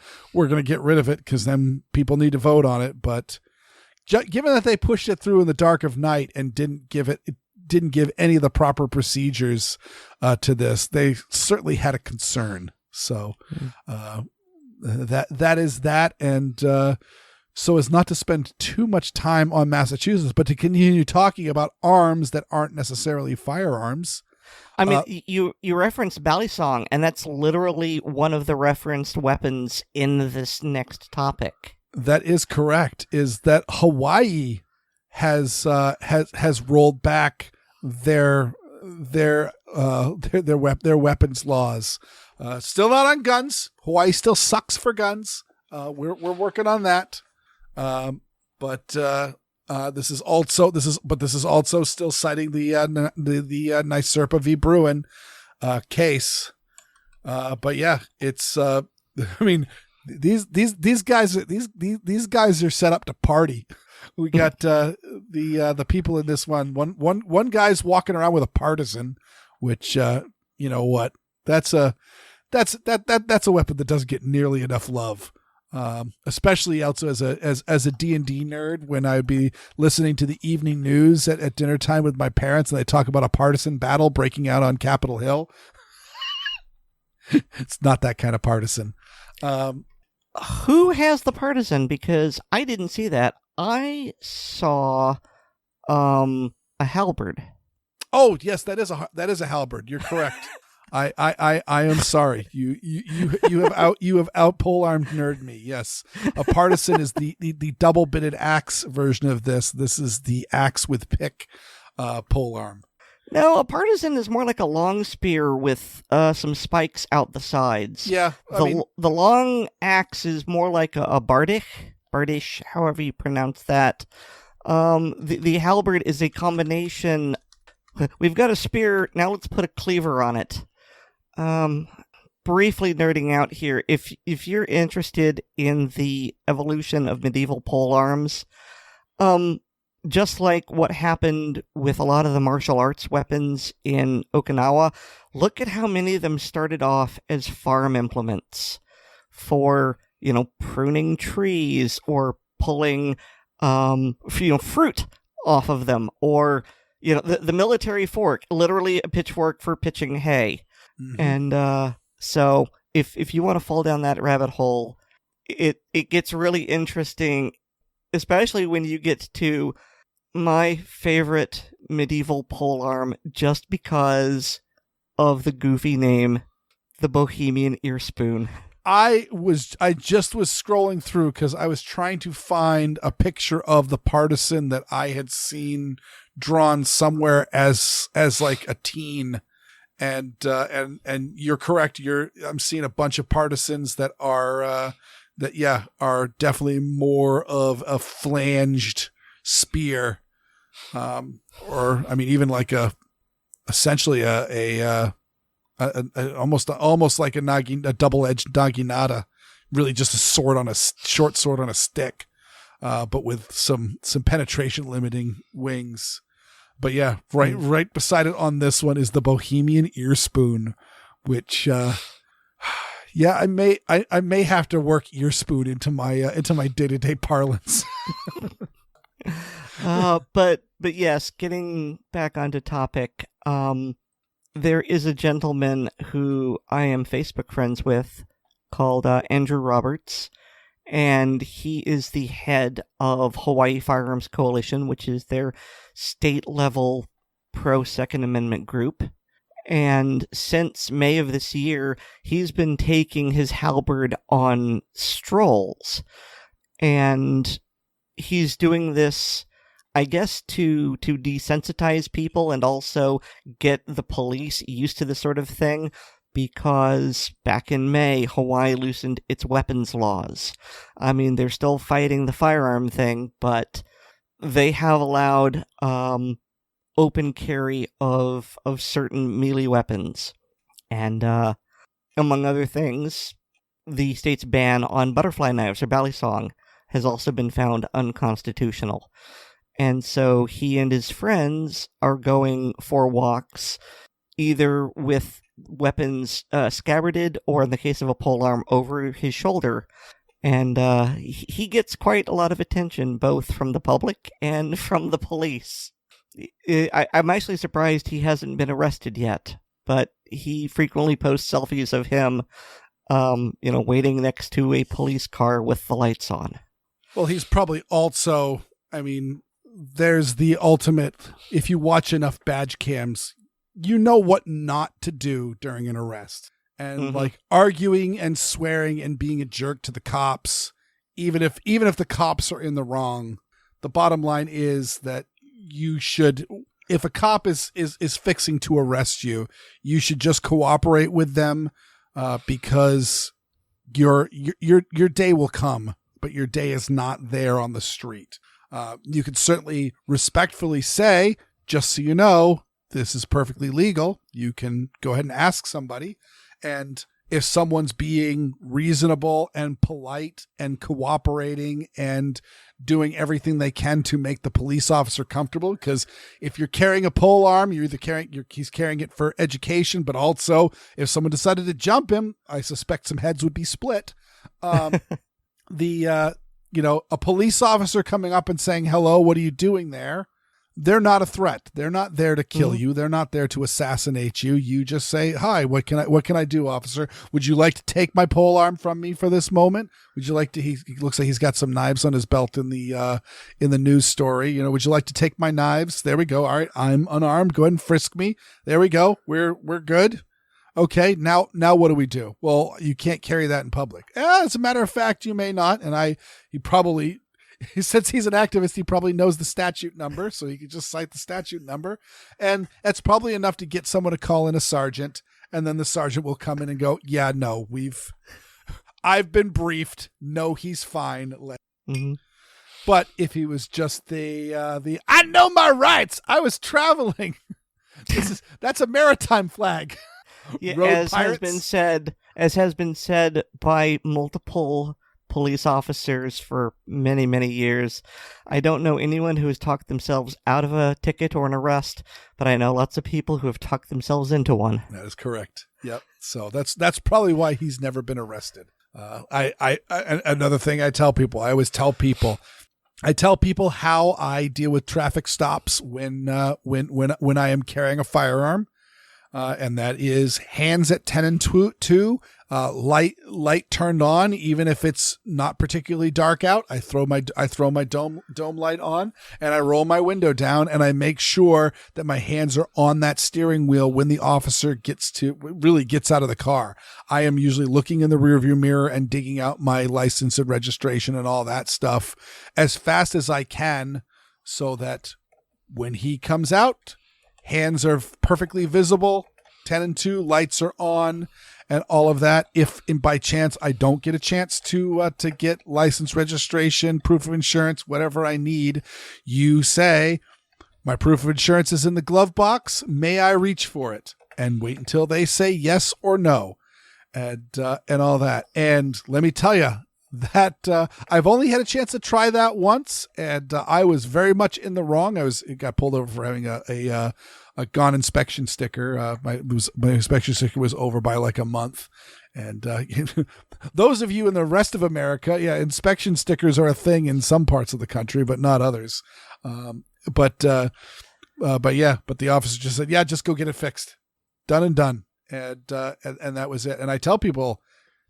get rid of it because then people need to vote on it. But given that they pushed it through in the dark of night and didn't give any of the proper procedures to this, they certainly had a concern. So that is that. And so as not to spend too much time on Massachusetts, but to continue talking about arms that aren't necessarily firearms. I mean, you referenced Balisong, and that's literally one of the referenced weapons in this next topic. That is correct. Is that Hawaii has rolled back their weapons laws. Still not on guns. Hawaii still sucks for guns. We're working on that. But this is also still citing the NYSERPA v. Bruin case. But yeah, it's I mean, these guys are set up to party. We got the people in this one guy's walking around with a partisan, which you know what, that's a weapon that doesn't get nearly enough love, especially also as a D&D nerd. When I'd be listening to the evening news at dinner time with my parents and they talk about a partisan battle breaking out on Capitol Hill, it's not that kind of partisan. Who has the partisan? Because I didn't see that. I saw a halberd. Oh yes, that is a halberd. You're correct. I am sorry. You have out polearmed nerd me. Yes, a partisan is the double bitted axe version of this. This is the axe with pick polearm. No, a partisan is more like a long spear with some spikes out the sides. Yeah, the long axe is more like a bardish, however you pronounce that. The halberd is a combination. We've got a spear, now let's put a cleaver on it. Briefly nerding out here, if you're interested in the evolution of medieval polearms, just like what happened with a lot of the martial arts weapons in Okinawa, look at how many of them started off as farm implements for, pruning trees or pulling, fruit off of them, or, the military fork, literally a pitchfork for pitching hay. Mm-hmm. And so if you want to fall down that rabbit hole, it gets really interesting, especially when you get to my favorite medieval polearm, just because of the goofy name, the Bohemian Ear Spoon. I just was scrolling through because I was trying to find a picture of the partisan that I had seen drawn somewhere as like a teen, and you're correct. I'm seeing a bunch of partisans that are are definitely more of a flanged spear, or I mean even like essentially almost like a double-edged naginata, really just a short sword on a stick, but with some penetration limiting wings. But yeah, right beside it on this one is the Bohemian Ear Spoon, which I may have to work ear spoon into my day-to-day parlance. But yes, getting back onto topic, there is a gentleman who I am Facebook friends with called Andrew Roberts, and he is the head of Hawaii Firearms Coalition, which is their state-level pro-Second Amendment group. And since May of this year, he's been taking his halberd on strolls. And he's doing this, I guess, to desensitize people and also get the police used to this sort of thing, because back in May, Hawaii loosened its weapons laws. I mean, they're still fighting the firearm thing, but they have allowed open carry of certain melee weapons. And among other things, the state's ban on butterfly knives or balisong has also been found unconstitutional. And so he and his friends are going for walks, either with weapons scabbarded, or in the case of a polearm, over his shoulder. And he gets quite a lot of attention, both from the public and from the police. I'm actually surprised he hasn't been arrested yet, but he frequently posts selfies of him, waiting next to a police car with the lights on. Well, he's probably also, I mean, there's the ultimate, if you watch enough badge cams, you know what not to do during an arrest. And like arguing and swearing and being a jerk to the cops, even if the cops are in the wrong, the bottom line is that you should, if a cop is fixing to arrest you, you should just cooperate with them, because your day will come, but your day is not there on the street. You could certainly respectfully say, just so you know, this is perfectly legal. You can go ahead and ask somebody. And if someone's being reasonable and polite and cooperating and doing everything they can to make the police officer comfortable, because if you're carrying a polearm, he's carrying it for education, but also if someone decided to jump him, I suspect some heads would be split. A police officer coming up and saying, "Hello, what are you doing there?" They're not a threat. They're not there to kill you. They're not there to assassinate you. You just say, "Hi, what can I do, officer? Would you like to take my polearm from me for this moment? Would you like to?" He looks like he's got some knives on his belt in the news story. Would you like to take my knives? There we go. All right, I'm unarmed. Go ahead and frisk me. There we go. We're good. Okay, now what do we do? Well, you can't carry that in public. As a matter of fact, you may not. And since he's an activist, he probably knows the statute number, so he could just cite the statute number. And that's probably enough to get someone to call in a sergeant, and then the sergeant will come in and go, "Yeah, no, I've been briefed. No, he's fine." But if he was just the "I know my rights, I was traveling," that's a maritime flag. Yeah, as has been said by multiple police officers for many, many years. I don't know anyone who has talked themselves out of a ticket or an arrest, but I know lots of people who have talked themselves into one. That is correct. Yep. So that's probably why he's never been arrested. Another thing I tell people how I deal with traffic stops when I am carrying a firearm. And that is hands at 10 and 2, light turned on, even if it's not particularly dark out. I throw my dome light on, and I roll my window down, and I make sure that my hands are on that steering wheel when the officer gets out of the car. I am usually looking in the rearview mirror and digging out my license and registration and all that stuff as fast as I can, so that when he comes out, hands are perfectly visible, 10 and 2, lights are on, and all of that. If by chance I don't get a chance to get license, registration, proof of insurance, whatever I need, you say, my proof of insurance is in the glove box. May I reach for it? And wait until they say yes or no, and all that. And let me tell you that I've only had a chance to try that once, and I was very much in the wrong. I got pulled over for having a gone inspection sticker. My inspection sticker was over by like a month. And those of you in the rest of America, inspection stickers are a thing in some parts of the country, but not others. But the officer just said, just go get it fixed. Done and done. And that was it. And I tell people,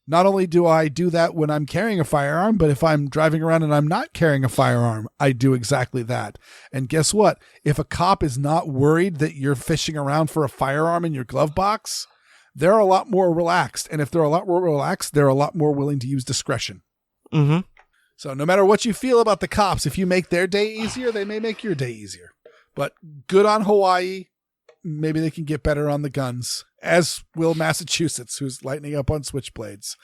not only do I do that when I'm carrying a firearm, but if I'm driving around and I'm not carrying a firearm, I do exactly that. And guess what? If a cop is not worried that you're fishing around for a firearm in your glove box, they're a lot more relaxed. And if they're a lot more relaxed, they're a lot more willing to use discretion. Mm-hmm. So no matter what you feel about the cops, if you make their day easier, they may make your day easier. But good on Hawaii. Maybe they can get better on the guns, as will Massachusetts, who's lightening up on switchblades.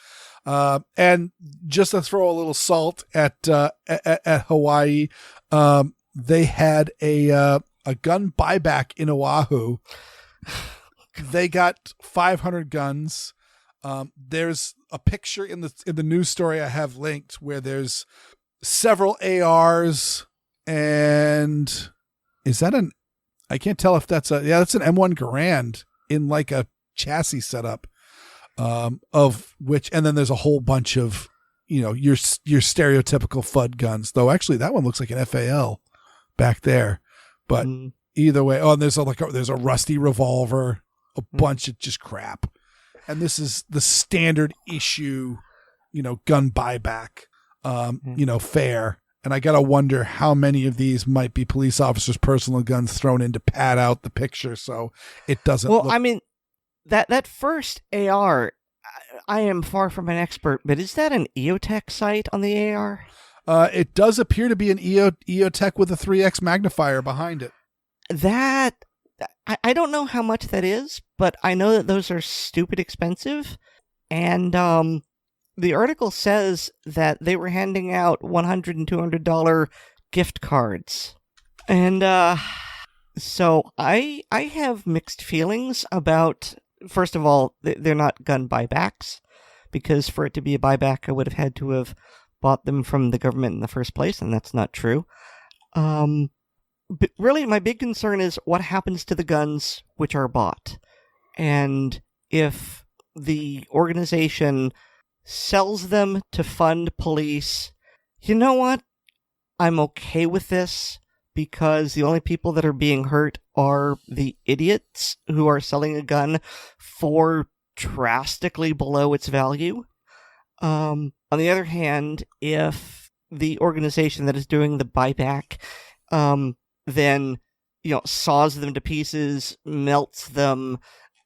And just to throw a little salt at Hawaii, they had a gun buyback in Oahu. They got 500 guns. There's a picture in the news story I have linked where there's several ARs, and is that I can't tell if that's that's an M1 Garand in like a chassis setup, of which, and then there's a whole bunch of, your stereotypical FUD guns, though actually that one looks like an FAL back there, but either way, and there's a rusty revolver, a bunch of just crap. And this is the standard issue, gun buyback, fair. And I got to wonder how many of these might be police officers' personal guns thrown in to pad out the picture so it doesn't look... I mean, that first AR, I am far from an expert, but is that an EOTech sight on the AR? It does appear to be an EOTech with a 3X magnifier behind it. That... I don't know how much that is, but I know that those are stupid expensive, and the article says that they were handing out $100 and $200 gift cards. And so I have mixed feelings about, first of all, they're not gun buybacks, because for it to be a buyback, I would have had to have bought them from the government in the first place, and that's not true. But really, my big concern is what happens to the guns which are bought. And if the organization sells them to fund police, you know what? I'm okay with this, because the only people that are being hurt are the idiots who are selling a gun for drastically below its value. On the other hand, if the organization that is doing the buyback then saws them to pieces, melts them,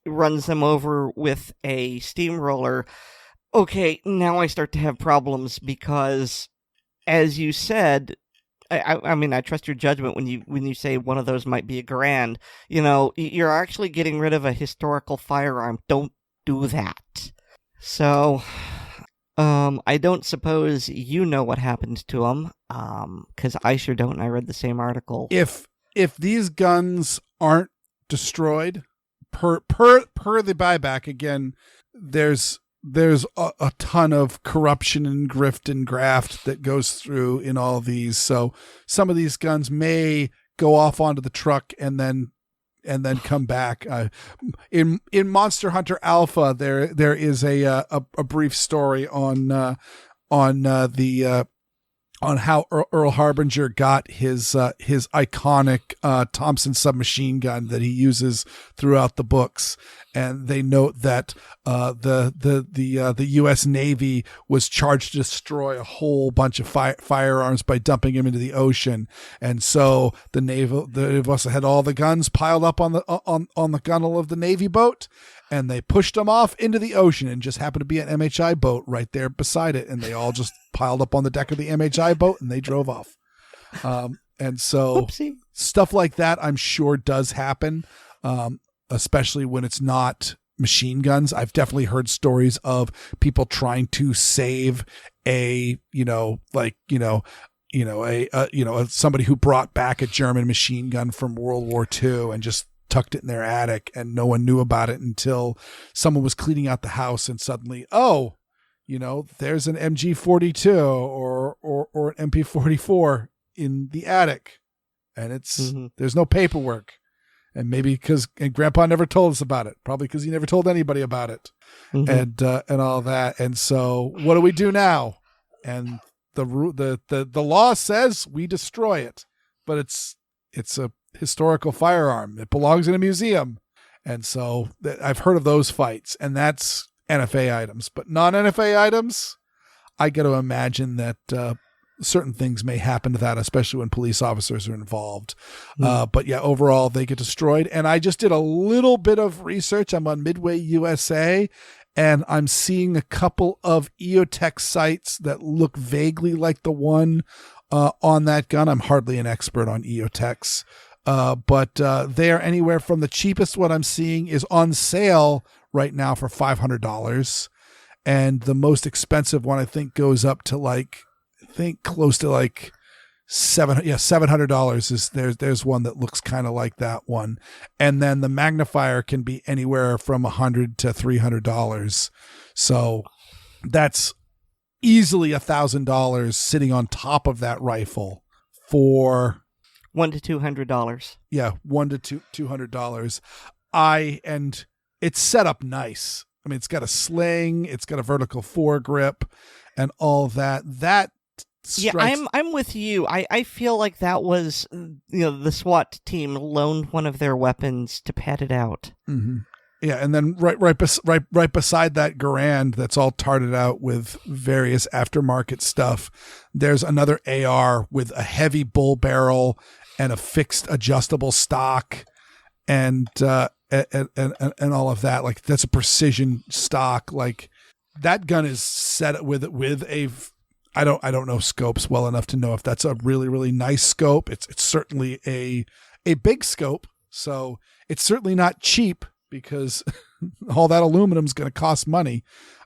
runs them over with a steamroller, okay, now I start to have problems, because, as you said, I mean, I trust your judgment when you say one of those might be a Garand. You're actually getting rid of a historical firearm. Don't do that. So, I don't suppose you know what happened to them, because I sure don't, and I read the same article. If these guns aren't destroyed, per the buyback, again, there's a ton of corruption and grift and graft that goes through in all of these. So some of these guns may go off onto the truck and then come back. In Monster Hunter Alpha, there is a brief story on the on how Earl Harbinger got his iconic Thompson submachine gun that he uses throughout the books. And they note that the U.S. Navy was charged to destroy a whole bunch of firearms by dumping them into the ocean, and so the also had all the guns piled up on the gunwale of the Navy boat, and they pushed them off into the ocean, and just happened to be an MHI boat right there beside it, and they all just piled up on the deck of the MHI boat, and they drove off. And so Whoopsie. Stuff like that, I'm sure, does happen. Especially when it's not machine guns. I've definitely heard stories of people trying to save somebody who brought back a German machine gun from World War II and just tucked it in their attic, and no one knew about it until someone was cleaning out the house, and suddenly, there's an MG42 or an MP44 in the attic, and there's no paperwork. And maybe because Grandpa never told us about it, probably because he never told anybody about it, and all that. And so, what do we do now? And the law says we destroy it, but it's a historical firearm. It belongs in a museum, and so I've heard of those fights, and that's NFA items. But non-NFA items, I got to imagine that certain things may happen to that, especially when police officers are involved. But yeah, overall they get destroyed. And I just did a little bit of research. I'm on Midway USA, and I'm seeing a couple of EOTech sites that look vaguely like the one on that gun. I'm hardly an expert on EOTechs, but they are anywhere from the cheapest one I'm seeing is on sale right now for $500, and the most expensive one I think goes up to close to $700 is there's one that looks kind of like that one. And then the magnifier can be anywhere from $100 to $300. So that's easily $1,000 sitting on top of that rifle for $100 to $200. Yeah. $100 to $200. And it's set up nice. I mean, it's got a sling, it's got a vertical foregrip and all that. Strikes. Yeah, I'm with you. I feel like that was, the SWAT team loaned one of their weapons to pad it out. Mm-hmm. Yeah, and then right beside that Garand that's all tarted out with various aftermarket stuff, there's another AR with a heavy bull barrel and a fixed adjustable stock, and all of that. Like, that's a precision stock. Like, that gun is set with a. I don't know scopes well enough to know if that's a really, really nice scope. It's certainly a big scope, so it's certainly not cheap because all that aluminum is going to cost money.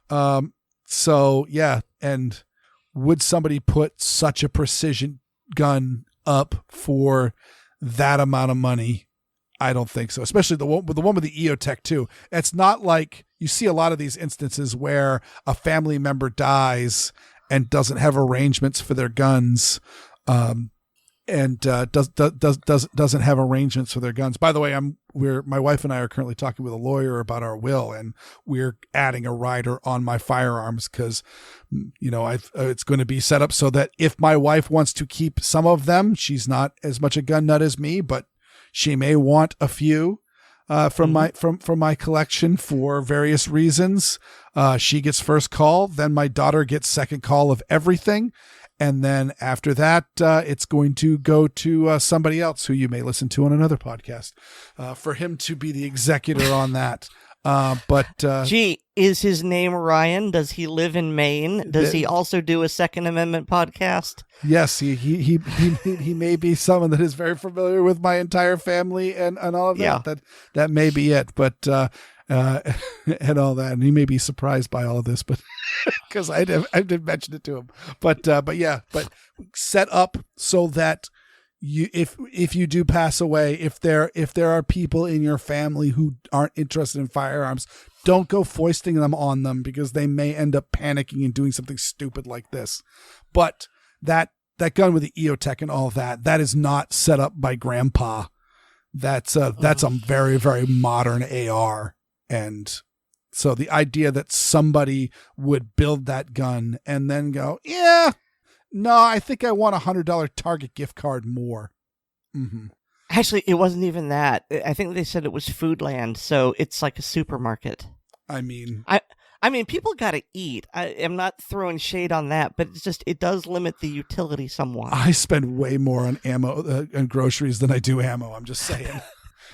So yeah, and would somebody put such a precision gun up for that amount of money? I don't think so. Especially the one with the EOTech too. It's not like you see a lot of these instances where a family member dies and doesn't have arrangements for their guns, and doesn't have arrangements for their guns. By the way, my wife and I are currently talking with a lawyer about our will, and we're adding a rider on my firearms because, it's going to be set up so that if my wife wants to keep some of them, she's not as much a gun nut as me, but she may want a few. From my collection for various reasons. She gets first call, then my daughter gets second call of everything, and then after that, it's going to go to somebody else who you may listen to on another podcast, for him to be the executor on that. Gee, is his name Ryan? Does he live in Maine? Does he also do a Second Amendment podcast? Yes, he may be someone that is very familiar with my entire family and all of that. Yeah. That may be it, but and all that, and he may be surprised by all of this, but because I did mention it to him, but set up so that if you do pass away, if there are people in your family who aren't interested in firearms, don't go foisting them on them because they may end up panicking and doing something stupid like this. But that gun with the EOTech and all that is not set up by Grandpa. That's a very, very modern AR. And so the idea that somebody would build that gun and then go, yeah, No, I think I want a $100 Target gift card more. Mm-hmm. Actually, it wasn't even that. I think they said it was Foodland, so it's like a supermarket. I mean, people gotta eat. I am not throwing shade on that, but it does limit the utility somewhat. I spend way more on ammo and groceries than I do ammo. I'm just saying.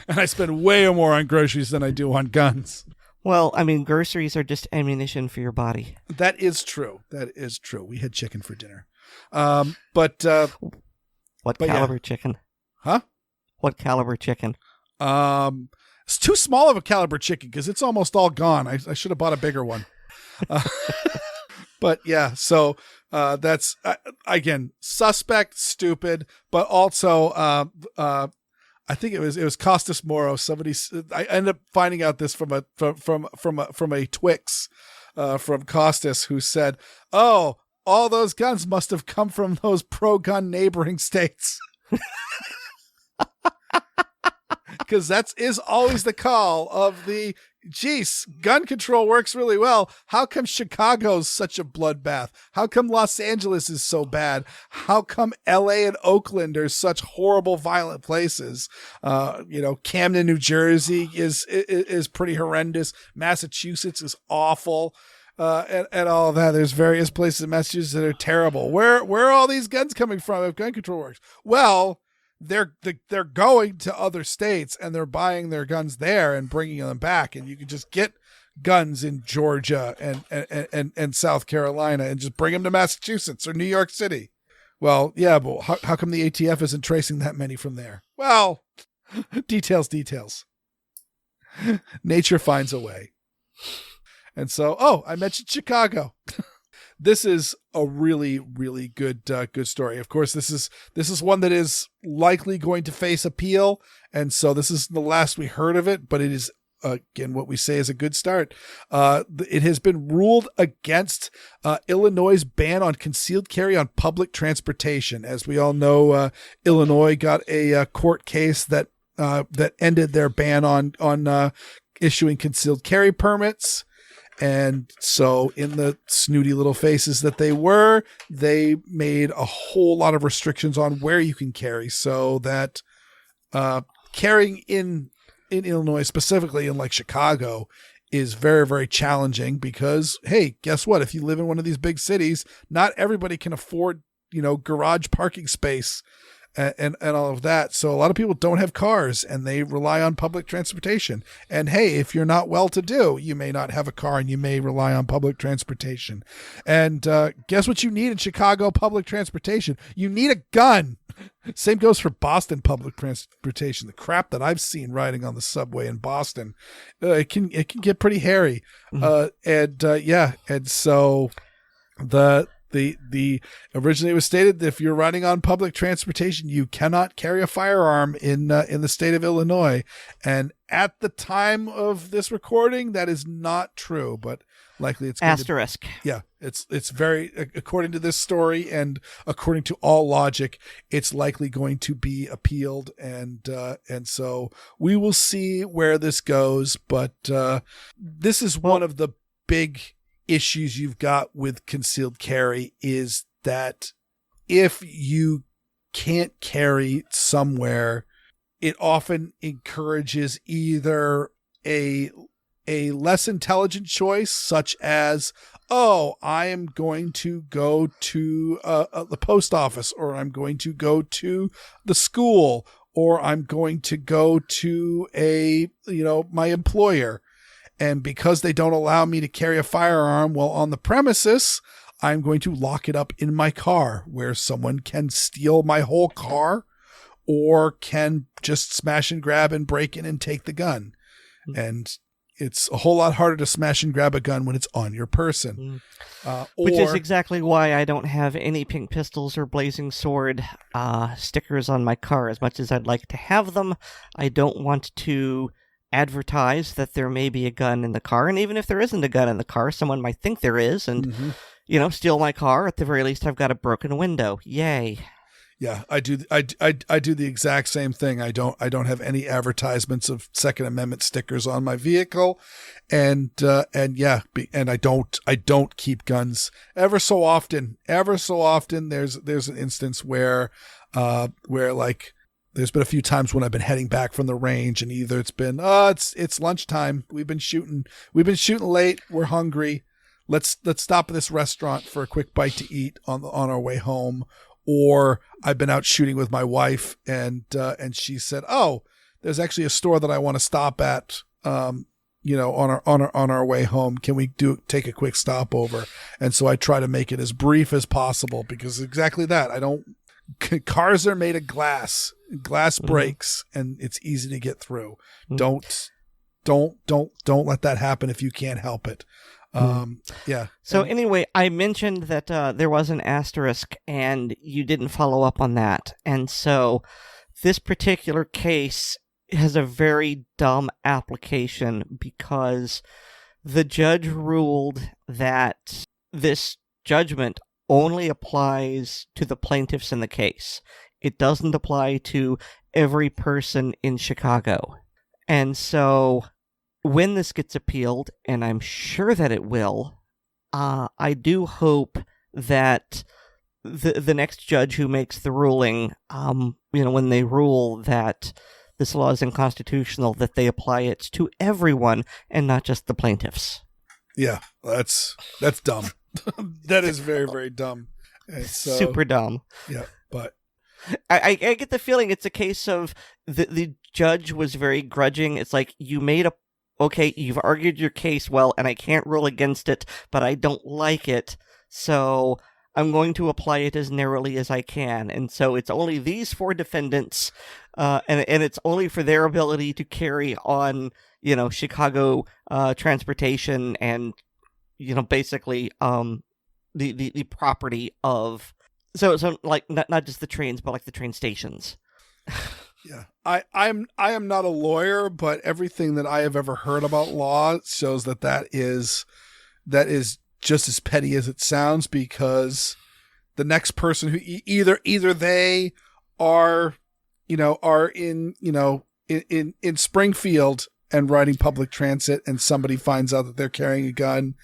And I spend way more on groceries than I do on guns. Well, groceries are just ammunition for your body. That is true. We had chicken for dinner. What caliber chicken? Huh? What caliber chicken? It's too small of a caliber chicken because it's almost all gone. I should have bought a bigger one. But yeah, so that's again suspect, stupid, but also I think it was Costas Moro. I ended up finding out this from a Twix from Costas, who said, "Oh, all those guns must have come from those pro-gun neighboring states." Because that is always the call of the, geez, gun control works really well. How come Chicago's such a bloodbath? How come Los Angeles is so bad? How come LA and Oakland are such horrible, violent places? Camden, New Jersey is pretty horrendous. Massachusetts is awful. And all of that. There's various places in Massachusetts that are terrible. Where are all these guns coming from if gun control works? Well, they're going to other states and they're buying their guns there and bringing them back, and you can just get guns in Georgia and South Carolina and just bring them to Massachusetts or New York City. Well, yeah, but how come the ATF isn't tracing that many from there? Well, details. Nature finds a way. And so, I mentioned Chicago. This is a really, really good story. Of course, this is one that is likely going to face appeal, and so this is the last we heard of it. But it is again what we say is a good start. It has been ruled against Illinois' ban on concealed carry on public transportation. As we all know, Illinois got a court case that ended their ban on issuing concealed carry permits. And so in the snooty little faces that they made a whole lot of restrictions on where you can carry, so that carrying in Illinois, specifically in like Chicago, is very, very challenging because, hey, guess what? If you live in one of these big cities, not everybody can afford, garage parking space and all of that. So a lot of people don't have cars and they rely on public transportation. And hey, if you're not well-to-do, you may not have a car and you may rely on public transportation. And guess what you need in Chicago public transportation? You need a gun. Same goes for Boston public transportation. The crap that I've seen riding on the subway in Boston, it can get pretty hairy. Mm-hmm. And so the originally it was stated that if you're riding on public transportation, you cannot carry a firearm in the state of Illinois. And at the time of this recording, that is not true, but likely it's asterisk. It's very, according to this story and according to all logic, it's likely going to be appealed, and so we will see where this goes. But this is one of the big issues you've got with concealed carry, is that if you can't carry somewhere, it often encourages either a less intelligent choice, such as, I am going to go to the post office, or I'm going to go to the school, or I'm going to go to my employer. And because they don't allow me to carry a firearm while on the premises, I'm going to lock it up in my car, where someone can steal my whole car or can just smash and grab and break in and take the gun. And it's a whole lot harder to smash and grab a gun when it's on your person. Which is exactly why I don't have any pink pistols or blazing sword stickers on my car. As much as I'd like to have them, I don't want to advertise that there may be a gun in the car. And even if there isn't a gun in the car, someone might think there is and, steal my car. At the very least, I've got a broken window. Yay. Yeah, I do. I do the exact same thing. I don't have any advertisements of Second Amendment stickers on my vehicle, and I don't keep guns. Ever so often, there's an instance where like there's been a few times when I've been heading back from the range, and either it's been it's lunchtime. We've been shooting late. We're hungry. Let's stop at this restaurant for a quick bite to eat on our way home. Or I've been out shooting with my wife, and she said, "Oh, there's actually a store that I want to stop at, on our way home. Can we take a quick stopover?" And so I try to make it as brief as possible, because exactly that. Cars are made of glass. Glass breaks, and it's easy to get through. Don't let that happen if you can't help it. Yeah. So anyway, I mentioned that there was an asterisk, and you didn't follow up on that. And so this particular case has a very dumb application, because the judge ruled that this judgment only applies to the plaintiffs in the case. It doesn't apply to every person in Chicago. And so when this gets appealed, and I'm sure that it will, I do hope that the next judge who makes the ruling, when they rule that this law is unconstitutional, that they apply it to everyone and not just the plaintiffs. Yeah, that's dumb. That is very, very dumb. Super dumb. Yeah, but I get the feeling it's a case of the judge was very grudging. It's like, you've argued your case well, and I can't rule against it, but I don't like it, so I'm going to apply it as narrowly as I can. And so it's only these 4 defendants, and it's only for their ability to carry on, Chicago transportation and, basically the property of, so like not just the trains, but like the train stations. Yeah, I am not a lawyer, but everything that I have ever heard about law shows that is just as petty as it sounds, because the next person who either they are in Springfield and riding public transit, and somebody finds out that they're carrying a gun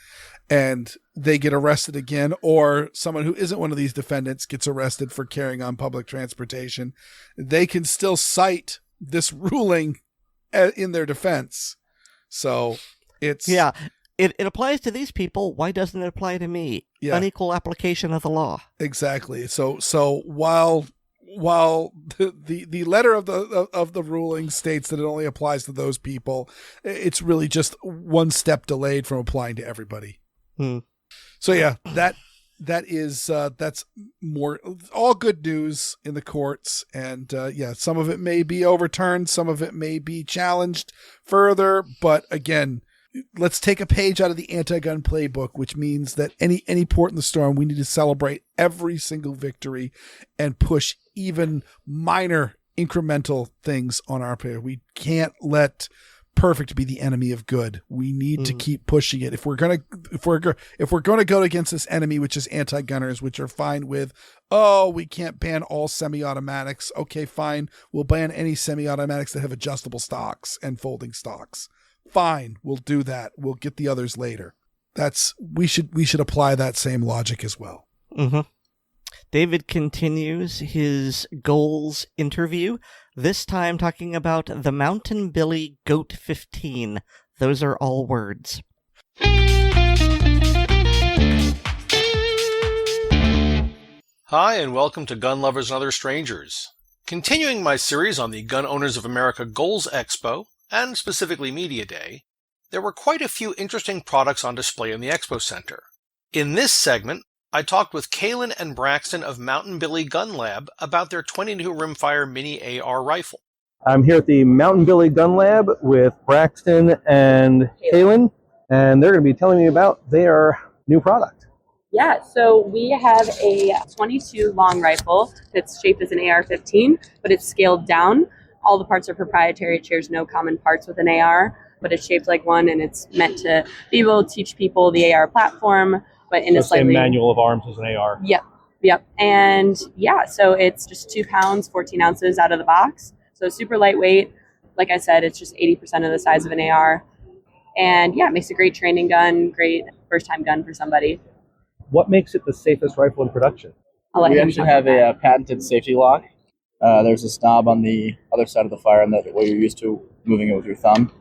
and they get arrested again, or someone who isn't one of these defendants gets arrested for carrying on public transportation, they can still cite this ruling in their defense. So it's... Yeah, it applies to these people. Why doesn't it apply to me? Yeah. Unequal application of the law. Exactly. So while the letter of the ruling states that it only applies to those people, it's really just one step delayed from applying to everybody. So yeah, that's more all good news in the courts, and some of it may be overturned, some of it may be challenged further, but again, let's take a page out of the anti-gun playbook, which means that any port in the storm, we need to celebrate every single victory and push even minor incremental things on our pair. We can't let perfect be the enemy of good. We need to keep pushing it. If we're going to go against this enemy, which is anti-gunners, which are fine with, we can't ban all semi-automatics. Okay, fine. We'll ban any semi-automatics that have adjustable stocks and folding stocks. Fine, we'll do that. We'll get the others later. We should apply that same logic as well. Mm-hmm. David continues his goals interview, this time talking about the Mountain Billy Goat 15. Those are all words. Hi, and welcome to Gun Lovers and Other Strangers. Continuing my series on the Gun Owners of America Goals Expo, and specifically Media Day, there were quite a few interesting products on display in the Expo Center. In this segment, I talked with Kaylin and Braxton of Mountain Billy Gun Lab about their 22 rimfire mini AR rifle. I'm here at the Mountain Billy Gun Lab with Braxton and Kaylin, and they're going to be telling me about their new product. Yeah, so we have a 22 long rifle that's shaped as an AR-15, but it's scaled down. All the parts are proprietary. It shares no common parts with an AR, but it's shaped like one, and it's meant to be able to teach people the AR platform, but in a slightly... same manual of arms as an AR. Yep. Yep. And yeah, so it's just 2 pounds, 14 ounces out of the box. So super lightweight. Like I said, it's just 80% of the size of an AR. And yeah, it makes a great training gun, great first time gun for somebody. What makes it the safest rifle in production? We actually have a patented safety lock. There's a knob on the other side of the firearm that way you're used to moving it with your thumb.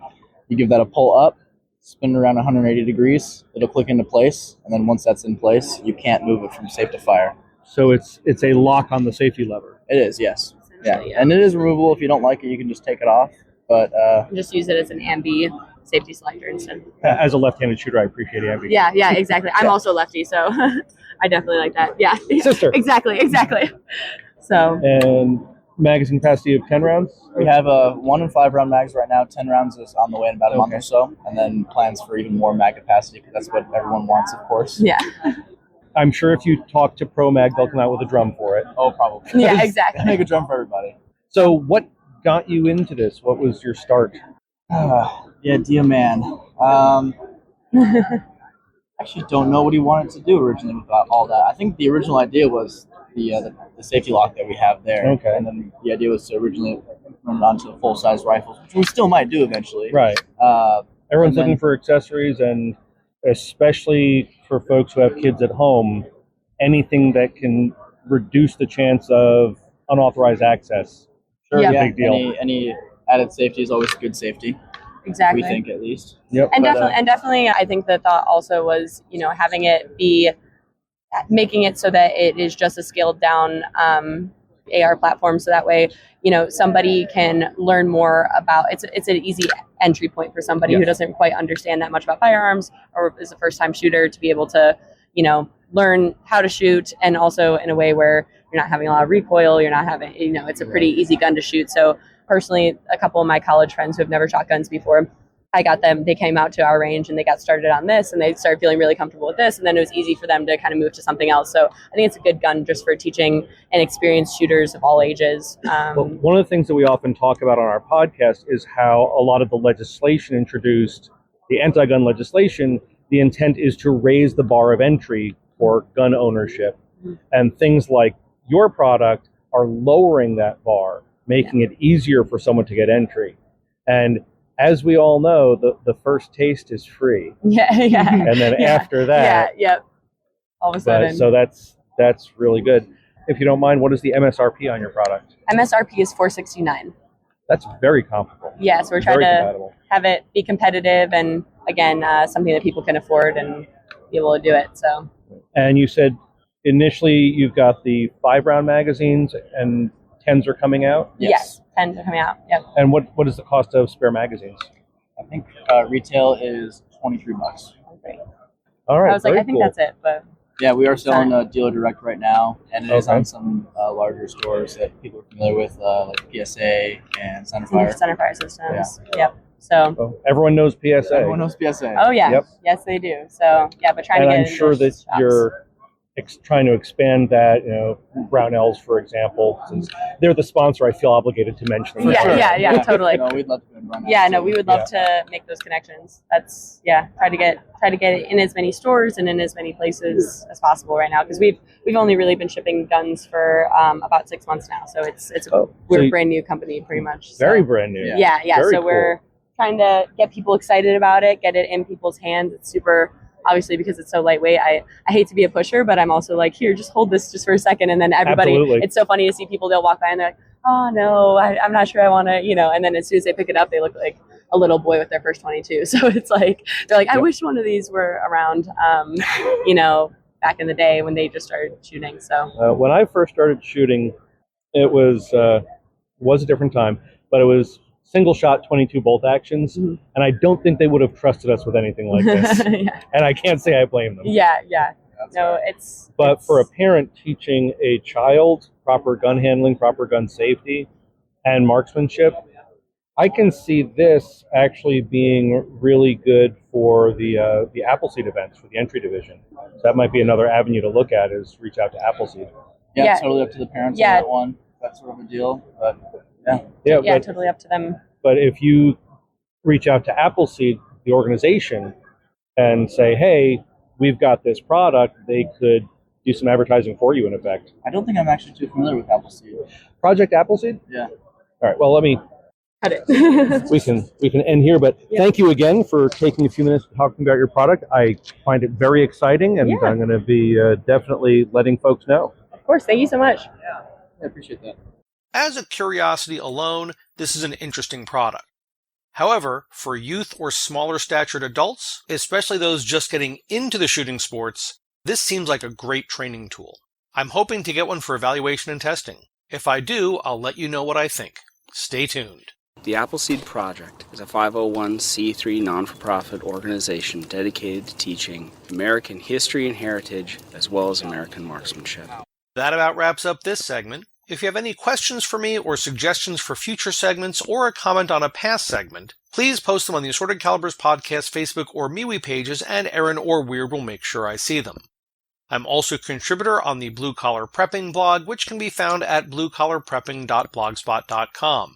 You give that a pull up, spin it around 180 degrees, it'll click into place, and then once that's in place, you can't move it from safe to fire. So it's a lock on the safety lever. It is, yes. Yeah, and it is removable. If you don't like it, you can just take it off. But just use it as an ambi safety selector instead. As a left-handed shooter, I appreciate ambi. Yeah, exactly. I'm also lefty, so I definitely like that. Yeah. Sister. Exactly. So. And magazine capacity of 10 rounds? We have a 1 and 5 round mags right now. 10 rounds is on the way in about a month or so. And then plans for even more mag capacity because that's what everyone wants, of course. Yeah. I'm sure if you talk to Pro Mag, they'll come out with a drum for it. Oh, probably. Yeah, exactly. Make a drum for everybody. So what got you into this? What was your start? Dear man. Actually don't know what he wanted to do originally with all that. I think the original idea was the safety lock that we have there. Okay. And then the idea was to originally run it onto the full-size rifles, which we still might do eventually. Right. Everyone's looking for accessories, and especially for folks who have kids at home, anything that can reduce the chance of unauthorized access. Sure, Yeah. yeah. Big deal. Any added safety is always good safety. Exactly. We think, at least. Yep. And definitely, I think the thought also was, having it be, making it so that it is just a scaled down AR platform. So that way, somebody can learn more about, it's an easy entry point for somebody who doesn't quite understand that much about firearms or is a first time shooter to be able to, learn how to shoot, and also in a way where you're not having a lot of recoil, you're not having, it's a pretty easy gun to shoot. So personally, a couple of my college friends who have never shot guns before, I got them, they came out to our range and they got started on this and they started feeling really comfortable with this. And then it was easy for them to kind of move to something else. So I think it's a good gun just for teaching inexperienced shooters of all ages. Well, one of the things that we often talk about on our podcast is how a lot of the legislation introduced, the anti-gun legislation, the intent is to raise the bar of entry for gun ownership. And things like your product are lowering that bar, making it easier for someone to get entry. And as we all know, the first taste is free. Yeah. And then after that, all of a sudden. so that's really good. If you don't mind, what is the MSRP on your product? MSRP is $469. That's very comparable. Yeah, so we're trying Very to compatible. have it be competitive and, again, something that people can afford and be able to do it. So. And you said initially you've got the 5-round magazines and 10s are coming out? Yes, 10s are coming out. Yep. And what is the cost of spare magazines? I think retail is $23. Great. All right. I was like, very I think cool. that's it, but Yeah, we are selling dealer direct right now, and it is Okay. on some larger stores that people are familiar with, like PSA and Centerfire. Centerfire Systems. Yep. So. Oh, everyone knows PSA. Everyone knows PSA. Oh yeah. Yep. Yes, they do. So yeah, but trying And to get I'm sure that shops. you're trying to expand that, Brownells, for example, since they're the sponsor, I feel obligated to mention them. Yeah, totally. No, we'd love to run that. Yeah, no, we would love to make those connections. That's try to get it in as many stores and in as many places as possible right now, because we've only really been shipping guns for about 6 months now, so we're a brand new company pretty much. So. Very brand new. Yeah. Very So we're trying to get people excited about it, get it in people's hands. It's super. Obviously, because it's so lightweight, I hate to be a pusher, but I'm also like, here, just hold this just for a second. And then everybody, Absolutely. It's so funny to see people, they'll walk by and they're like, oh no, I'm not sure I want to, and then as soon as they pick it up, they look like a little boy with their first 22. So it's like, they're like, I wish one of these were around, back in the day when they just started shooting. So When I first started shooting, it was a different time, but it was single shot 22 bolt actions, and I don't think they would have trusted us with anything like this. yeah. And I can't say I blame them. Yeah. That's No, right. But for a parent teaching a child proper gun handling, proper gun safety, and marksmanship, I can see this actually being really good for the Appleseed events for the entry division. So that might be another avenue to look at, is reach out to Appleseed. Yeah, it's totally up to the parents on that one. That sort of a deal. But Yeah, totally up to them. but if you reach out to Appleseed, the organization, and say, hey, we've got this product, they could do some advertising for you, in effect. I don't think I'm actually too familiar with Appleseed. Project Appleseed? Yeah. All right. Well, let me. Cut it. We can end here, but thank you again for taking a few minutes to talk about your product. I find it very exciting, and I'm going to be definitely letting folks know. Of course. Thank you so much. Yeah, I appreciate that. As a curiosity alone, this is an interesting product. However, for youth or smaller statured adults, especially those just getting into the shooting sports, this seems like a great training tool. I'm hoping to get one for evaluation and testing. If I do, I'll let you know what I think. Stay tuned. The Appleseed Project is a 501c3 non-for-profit organization dedicated to teaching American history and heritage as well as American marksmanship. That about wraps up this segment. If you have any questions for me or suggestions for future segments or a comment on a past segment, please post them on the Assorted Calibers Podcast Facebook or MeWe pages, and Aaron or Weer'd will make sure I see them. I'm also a contributor on the Blue Collar Prepping blog, which can be found at bluecollarprepping.blogspot.com.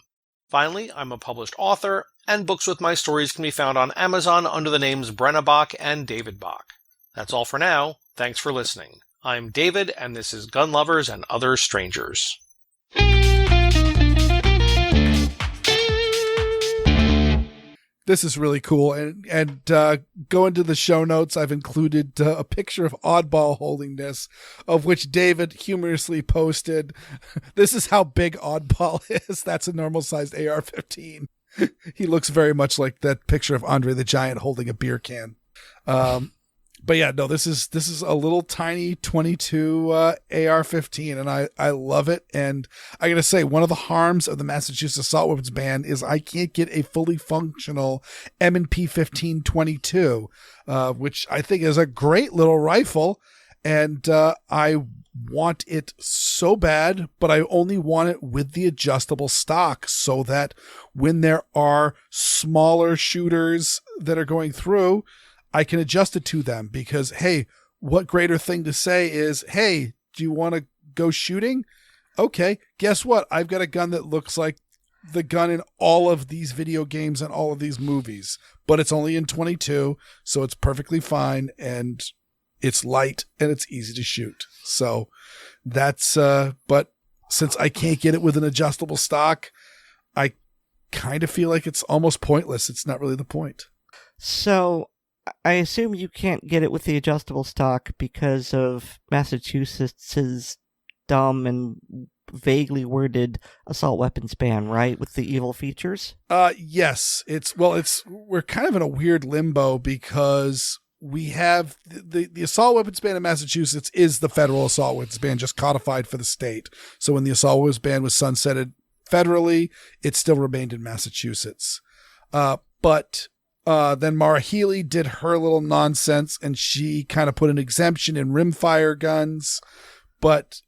Finally, I'm a published author, and books with my stories can be found on Amazon under the names Brena Bock and David Bock. That's all for now. Thanks for listening. I'm David, and this is Gun Lovers and Other Strangers. This is really cool. And go into the show notes. I've included a picture of Oddball holding this, of which David humorously posted. This is how big Oddball is. That's a normal sized AR-15. He looks very much like that picture of Andre the Giant holding a beer can. But yeah, no, this is a little tiny 22 AR-15, and I love it. And I gotta say, one of the harms of the Massachusetts assault weapons ban is I can't get a fully functional M&P 1522, which I think is a great little rifle, and I want it so bad, but I only want it with the adjustable stock, so that when there are smaller shooters that are going through, I can adjust it to them. Because, hey, what greater thing to say is, hey, do you want to go shooting? Okay, guess what? I've got a gun that looks like the gun in all of these video games and all of these movies, but it's only in 22, so it's perfectly fine, and it's light and it's easy to shoot. So that's, but since I can't get it with an adjustable stock, I kind of feel like it's almost pointless. It's not really the point. So I assume you can't get it with the adjustable stock because of Massachusetts's dumb and vaguely worded assault weapons ban, right? With the evil features? Yes. We're kind of in a weird limbo because we have the assault weapons ban in Massachusetts is the federal assault weapons ban, just codified for the state. So when the assault weapons ban was sunsetted federally, it still remained in Massachusetts. But then Mara Healy did her little nonsense, and she kind of put an exemption in rimfire guns, but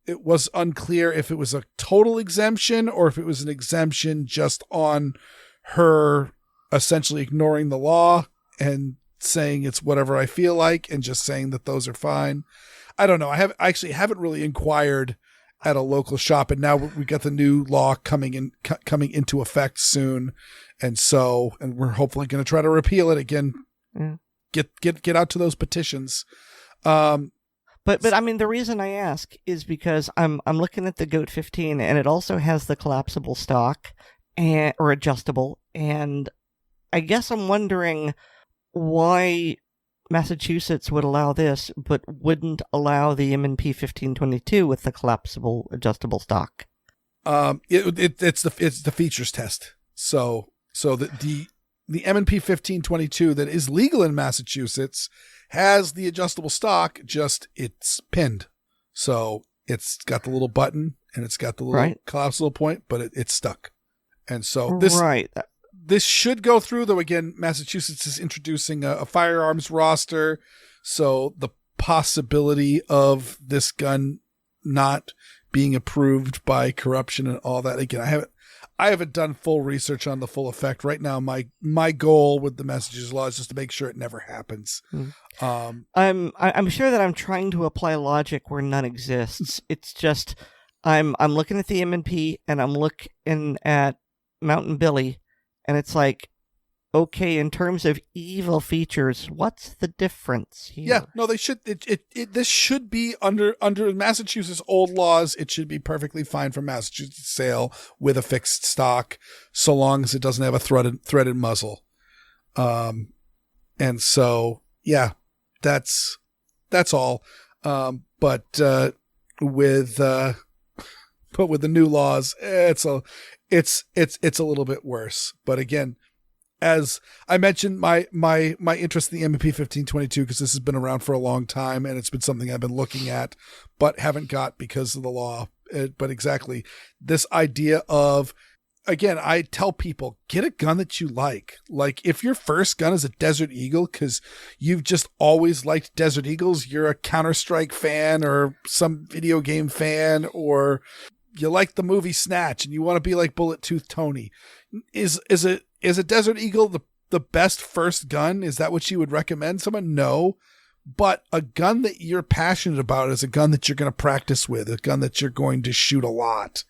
it was unclear if it was a total exemption or if it was an exemption just on her essentially ignoring the law and saying it's whatever I feel like and just saying that those are fine. I don't know. I haven't really inquired at a local shop, and now we got the new law coming into effect soon, and we're hopefully going to try to repeal it again. Yeah. Get out to those petitions. But I mean, the reason I ask is because I'm looking at the Goat 15, and it also has the collapsible stock or adjustable, and I guess I'm wondering why Massachusetts would allow this, but wouldn't allow the M&P 1522 with the collapsible adjustable stock. It's the features test. So the M&P 1522 that is legal in Massachusetts has the adjustable stock, just it's pinned. So it's got the little button and it's got the little collapsible point, but it's stuck. And so this should go through, though. Again, Massachusetts is introducing a firearms roster, so the possibility of this gun not being approved by corruption and all that. Again, I haven't done full research on the full effect. Right now, my goal with the Massachusetts law is just to make sure it never happens. I'm sure that I'm trying to apply logic where none exists. It's just I'm looking at the M&P and I'm looking at Mountain Billy. And it's like, okay, in terms of evil features, what's the difference here? Yeah, no, they should. This should be under Massachusetts old laws. It should be perfectly fine for Massachusetts sale with a fixed stock, so long as it doesn't have a threaded muzzle. And so yeah, that's all. But with the new laws, it's a little bit worse. But again, as I mentioned, my interest in the MP 1522, because this has been around for a long time and it's been something I've been looking at, but haven't got because of the law. But exactly this idea of, again, I tell people, get a gun that you like. Like if your first gun is a Desert Eagle because you've just always liked Desert Eagles, you're a Counter-Strike fan or some video game fan, or you like the movie Snatch and you want to be like Bullet Tooth Tony. Is a Desert Eagle the best first gun? Is that what you would recommend someone? No. But a gun that you're passionate about is a gun that you're going to practice with, a gun that you're going to shoot a lot.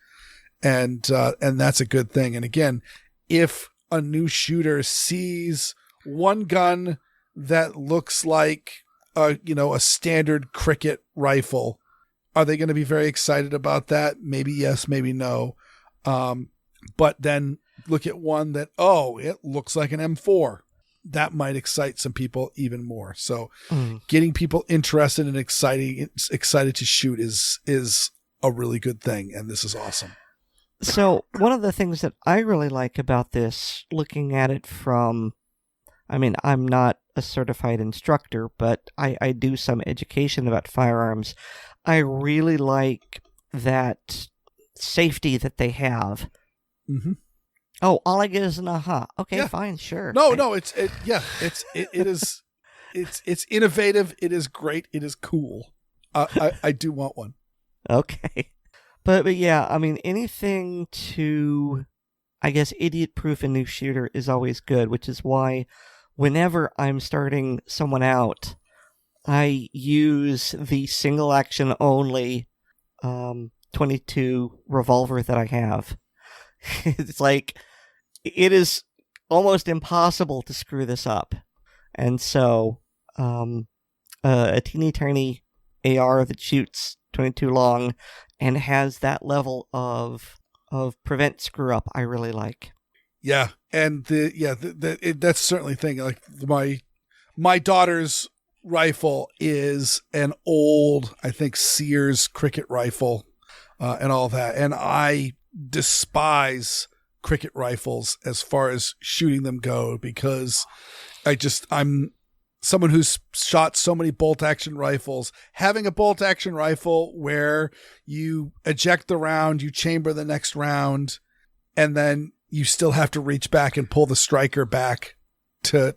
And that's a good thing. And again, if a new shooter sees one gun that looks like a standard cricket rifle, are they going to be very excited about that? Maybe yes, maybe no. But then look at one that, it looks like an M4. That might excite some people even more. So getting people interested and excited to shoot is a really good thing. And this is awesome. So one of the things that I really like about this, looking at it from, I'm not a certified instructor, but I do some education about firearms. I really like that safety that they have. Mm-hmm. Oh, all I get is an aha. Okay, yeah. Fine, sure. No, it's innovative. It is great. It is cool. I do want one. Okay. But yeah, anything to, I guess, idiot-proof a new shooter is always good, which is why whenever I'm starting someone out, I use the single-action only 22 revolver that I have. It's like, it is almost impossible to screw this up. And so, a teeny tiny AR that shoots 22 long and has that level of prevent screw up, I really like. Yeah, and that's certainly a thing. Like my daughter's rifle is an old, I think, Sears cricket rifle, and all that. And I despise cricket rifles as far as shooting them go, because I'm someone who's shot so many bolt action rifles. Having a bolt action rifle where you eject the round, you chamber the next round, and then you still have to reach back and pull the striker back to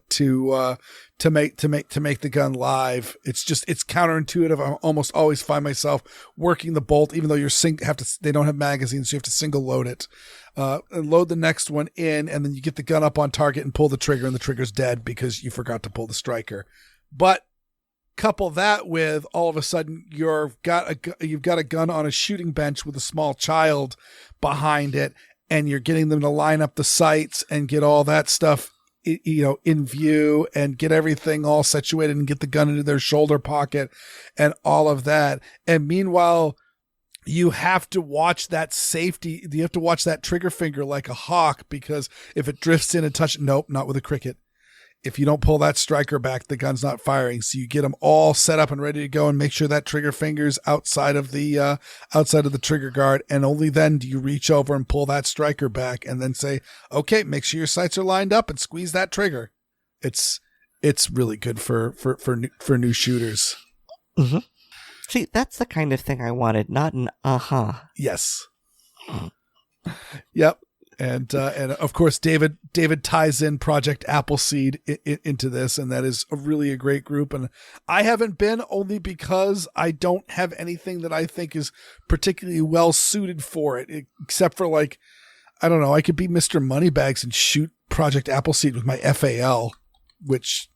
make the gun live. It's counterintuitive. I almost always find myself working the bolt, even though they don't have magazines, so you have to single load it, and load the next one in, and then you get the gun up on target and pull the trigger, and the trigger's dead because you forgot to pull the striker. But couple that with, all of a sudden you've got a gun on a shooting bench with a small child behind it, and you're getting them to line up the sights and get all that stuff in view and get everything all situated and get the gun into their shoulder pocket and all of that. And meanwhile, you have to watch that safety. You have to watch that trigger finger like a hawk, because if it drifts in and nope, not with a cricket. If you don't pull that striker back, the gun's not firing. So you get them all set up and ready to go, and make sure that trigger finger's outside of the trigger guard. And only then do you reach over and pull that striker back, and then say, okay, make sure your sights are lined up and squeeze that trigger. It's really good for new shooters. Mm-hmm. See, that's the kind of thing I wanted, not an Yes. Yep. And of course, David ties in Project Appleseed into this, and that is really a great group. And I haven't been, only because I don't have anything that I think is particularly well suited for it, except for, like, I don't know, I could be Mr. Moneybags and shoot Project Appleseed with my FAL, which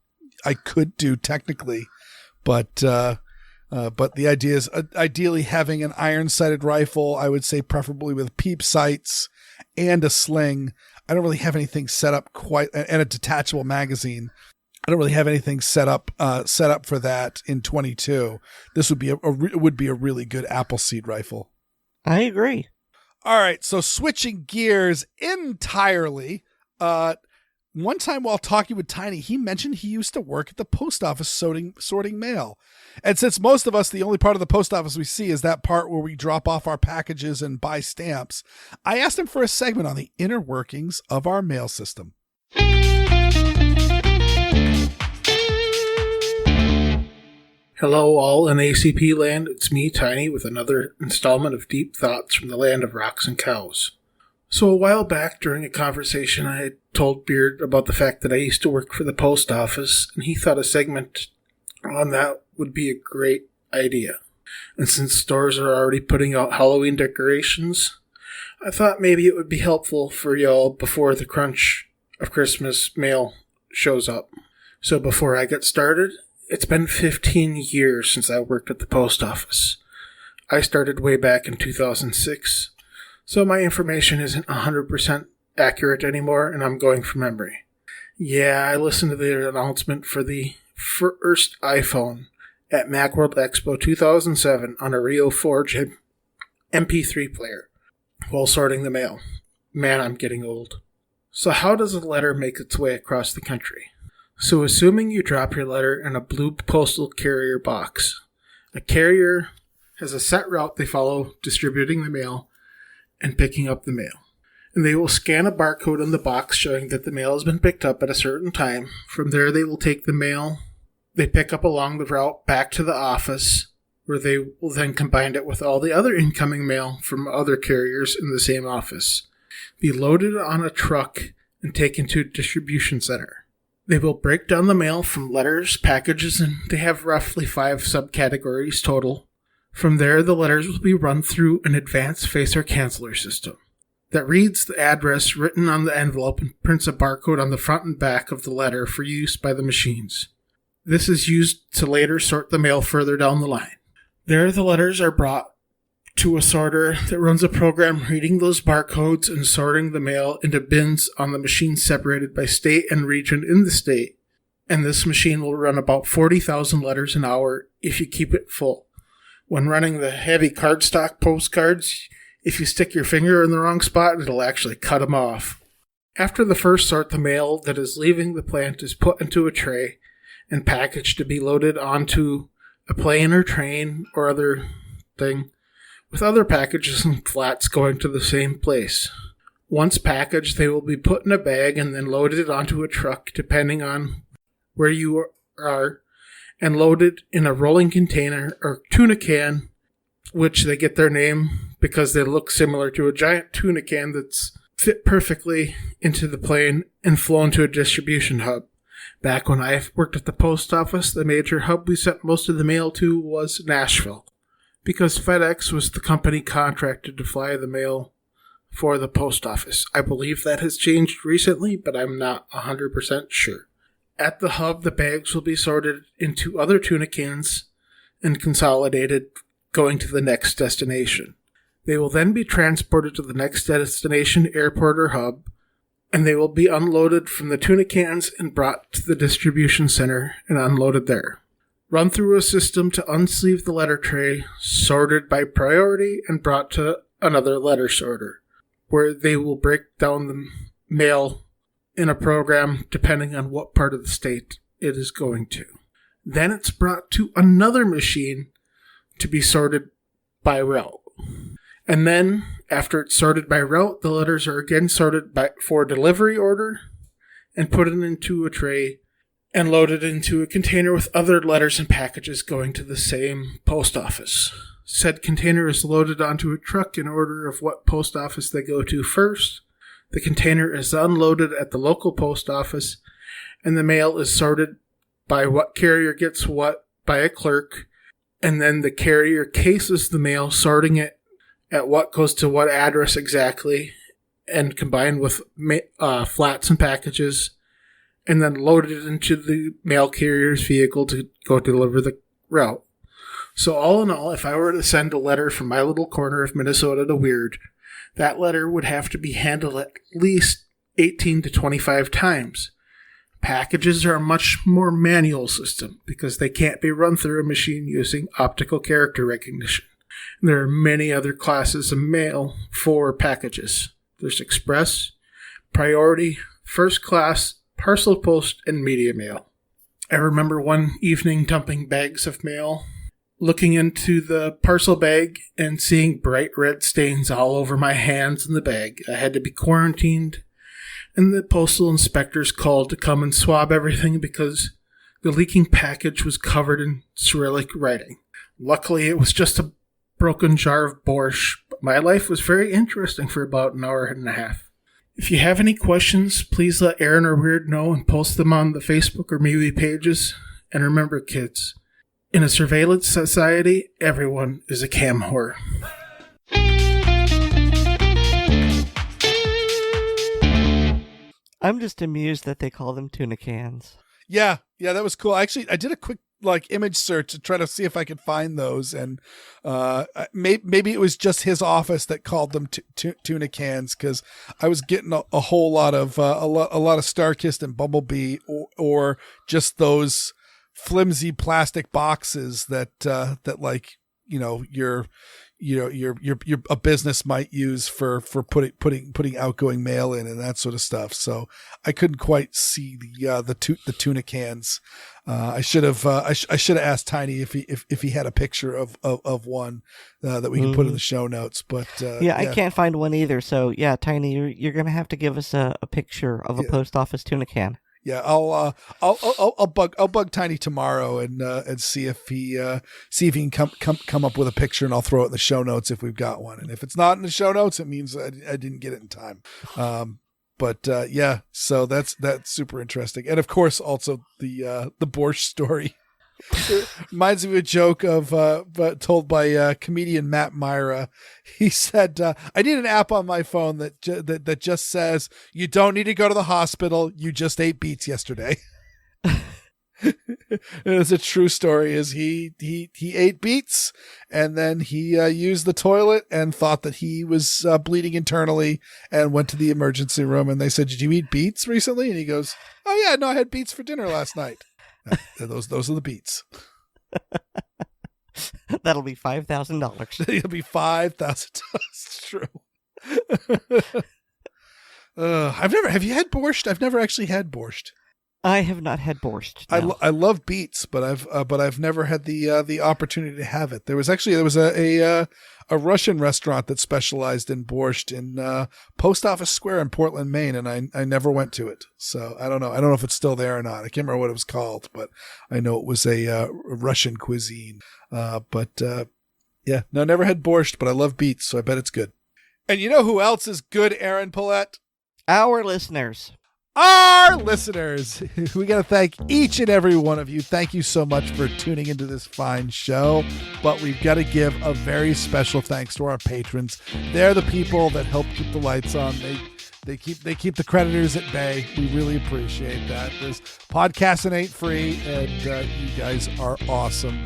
I could do technically, but the idea is ideally having an iron-sighted rifle, I would say preferably with peep sights and a sling, I don't really have anything set up quite, and a detachable magazine. I don't really have anything set up for that in 22. This would be a really good Appleseed rifle. I agree. All right, so switching gears entirely. One time while talking with Tiny, he mentioned he used to work at the post office sorting mail. And since most of us, the only part of the post office we see is that part where we drop off our packages and buy stamps, I asked him for a segment on the inner workings of our mail system. Hello all in ACP land, it's me, Tiny, with another installment of Deep Thoughts from the Land of Rocks and Cows. So a while back during a conversation I had told Weer'd about the fact that I used to work for the post office, and he thought a segment on that would be a great idea. And since stores are already putting out Halloween decorations, I thought maybe it would be helpful for y'all before the crunch of Christmas mail shows up. So before I get started, it's been 15 years since I worked at the post office. I started way back in 2006, so my information isn't 100% accurate anymore, and I'm going from memory. Yeah, I listened to the announcement for the first iPhone at Macworld Expo 2007 on a Rio Forge MP3 player while sorting the mail. Man, I'm getting old. So how does a letter make its way across the country? So assuming you drop your letter in a blue postal carrier box, a carrier has a set route they follow distributing the mail and picking up the mail. And they will scan a barcode on the box showing that the mail has been picked up at a certain time. From there they will take the mail they pick up along the route back to the office, where they will then combine it with all the other incoming mail from other carriers in the same office, be loaded on a truck and taken to a distribution center. They will break down the mail from letters, packages, and they have roughly 5 subcategories total. From there, the letters will be run through an advanced facer canceller system that reads the address written on the envelope and prints a barcode on the front and back of the letter for use by the machines. This is used to later sort the mail further down the line. There, the letters are brought to a sorter that runs a program reading those barcodes and sorting the mail into bins on the machine separated by state and region in the state. And this machine will run about 40,000 letters an hour if you keep it full. When running the heavy cardstock postcards, if you stick your finger in the wrong spot, it'll actually cut them off. After the first sort, the mail that is leaving the plant is put into a tray and packaged to be loaded onto a plane or train or other thing, with other packages and flats going to the same place. Once packaged, they will be put in a bag and then loaded onto a truck, depending on where you are, and loaded in a rolling container or tuna can, which they get their name because they look similar to a giant tuna can that's fit perfectly into the plane and flown to a distribution hub. Back when I worked at the post office, the major hub we sent most of the mail to was Nashville, because FedEx was the company contracted to fly the mail for the post office. I believe that has changed recently, but I'm not 100% sure. At the hub, the bags will be sorted into other tuna cans and consolidated, going to the next destination. They will then be transported to the next destination, airport or hub, and they will be unloaded from the tuna cans and brought to the distribution center and unloaded there. Run through a system to unsleeve the letter tray, sorted by priority, and brought to another letter sorter, where they will break down the mail in a program depending on what part of the state it is going to. Then it's brought to another machine to be sorted by route. And then, after it's sorted by route, the letters are again sorted for delivery order and put into a tray and loaded into a container with other letters and packages going to the same post office. Said container is loaded onto a truck in order of what post office they go to first. The container is unloaded at the local post office, and the mail is sorted by what carrier gets what by a clerk, and then the carrier cases the mail, sorting it at what goes to what address exactly, and combined with flats and packages, and then loaded into the mail carrier's vehicle to go deliver the route. So all in all, if I were to send a letter from my little corner of Minnesota to Weer'd, that letter would have to be handled at least 18 to 25 times. Packages are a much more manual system because they can't be run through a machine using optical character recognition. There are many other classes of mail for packages. There's express, priority, first class, parcel post, and media mail. I remember one evening dumping bags of mail, looking into the parcel bag and seeing bright red stains all over my hands and the bag. I had to be quarantined, and the postal inspectors called to come and swab everything because the leaking package was covered in Cyrillic writing. Luckily, it was just a broken jar of borscht, but my life was very interesting for about an hour and a half. If you have any questions, please let Aaron or Weer'd know and post them on the Facebook or MeWe pages. And remember, kids, in a surveillance society, everyone is a cam whore. I'm just amused that they call them tuna cans. Yeah, that was cool. Actually, I did a quick image search to try to see if I could find those, and maybe it was just his office that called them tuna cans, because I was getting a whole lot of a lot of Starkist and Bumblebee, or just those flimsy plastic boxes that your a business might use for putting outgoing mail in and that sort of stuff. So I couldn't quite see the tuna cans. I should have asked Tiny if he had a picture of one that we can put in the show notes. But I can't find one either. So yeah, Tiny, you're gonna have to give us a picture of a post office tuna can. Yeah, I'll bug Tiny tomorrow and see if he can come up with a picture, and I'll throw it in the show notes if we've got one. And if it's not in the show notes, it means I didn't get it in time. So that's super interesting. And of course, also the borscht story. It reminds me of a joke told by comedian Matt Myra. He said, "I need an app on my phone that just says you don't need to go to the hospital. You just ate beets yesterday." It's a true story. Is he ate beets, and then he used the toilet and thought that he was bleeding internally, and went to the emergency room, and they said, "Did you eat beets recently?" And he goes, "Oh yeah, no, I had beets for dinner last night." Those are the beats. That'll be $5,000. It'll be $5,000. True. Have you had borscht? I've never actually had borscht. I have not had borscht. No. I love beets, but I've never had the opportunity to have it. There was a Russian restaurant that specialized in borscht in Post Office Square in Portland, Maine, and I never went to it. So I don't know. I don't know if it's still there or not. I can't remember what it was called, but I know it was a Russian cuisine. Never had borscht, but I love beets, so I bet it's good. And you know who else is good, Aaron Paulette? Our listeners. Our listeners. We got to thank each and every one of you. Thank you so much for tuning into this fine show. But we've got to give a very special thanks to our patrons. They're the people that help keep the lights on. They keep the creditors at bay. We really appreciate that. This podcasting ain't free, and you guys are awesome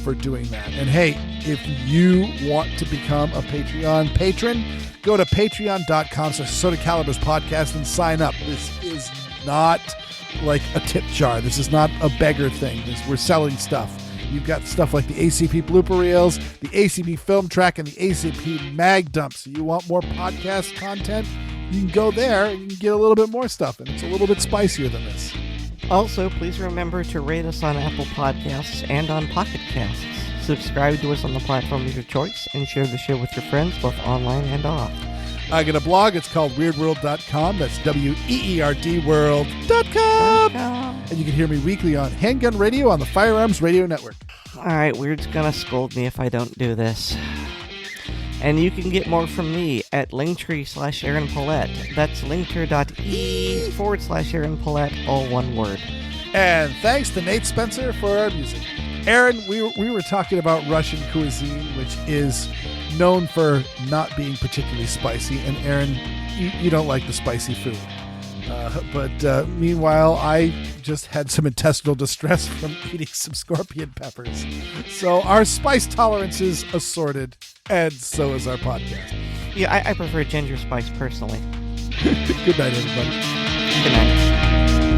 for doing that. And hey, if you want to become a Patreon patron, go to patreon.com/Assorted podcast and sign up. This is not like a tip jar. This is not a beggar thing. We're selling stuff. You've got stuff like the ACP blooper reels, the ACP film track, and the ACP mag dump. So you want more podcast content? You can go there and you can get a little bit more stuff, and it's a little bit spicier than this. Also, please remember to rate us on Apple Podcasts and on Pocket Casts. Subscribe to us on the platform of your choice, and share the show with your friends, both online and off. I got a blog. It's called weerdworld.com. That's WEERD world.com. And you can hear me weekly on Handgun Radio on the Firearms Radio Network. All right, Weerd's gonna scold me if I don't do this. And you can get more from me at linktree/Aaron Paulette. That's linktree.ee/Aaron Paulette, all one word. And thanks to Nate Spencer for our music. Aaron, we were talking about Russian cuisine, which is known for not being particularly spicy. And Aaron, you don't like the spicy food. But meanwhile, I just had some intestinal distress from eating some scorpion peppers. So our spice tolerance is assorted, and so is our podcast. Yeah, I prefer ginger spice personally. Good night, everybody. Good night.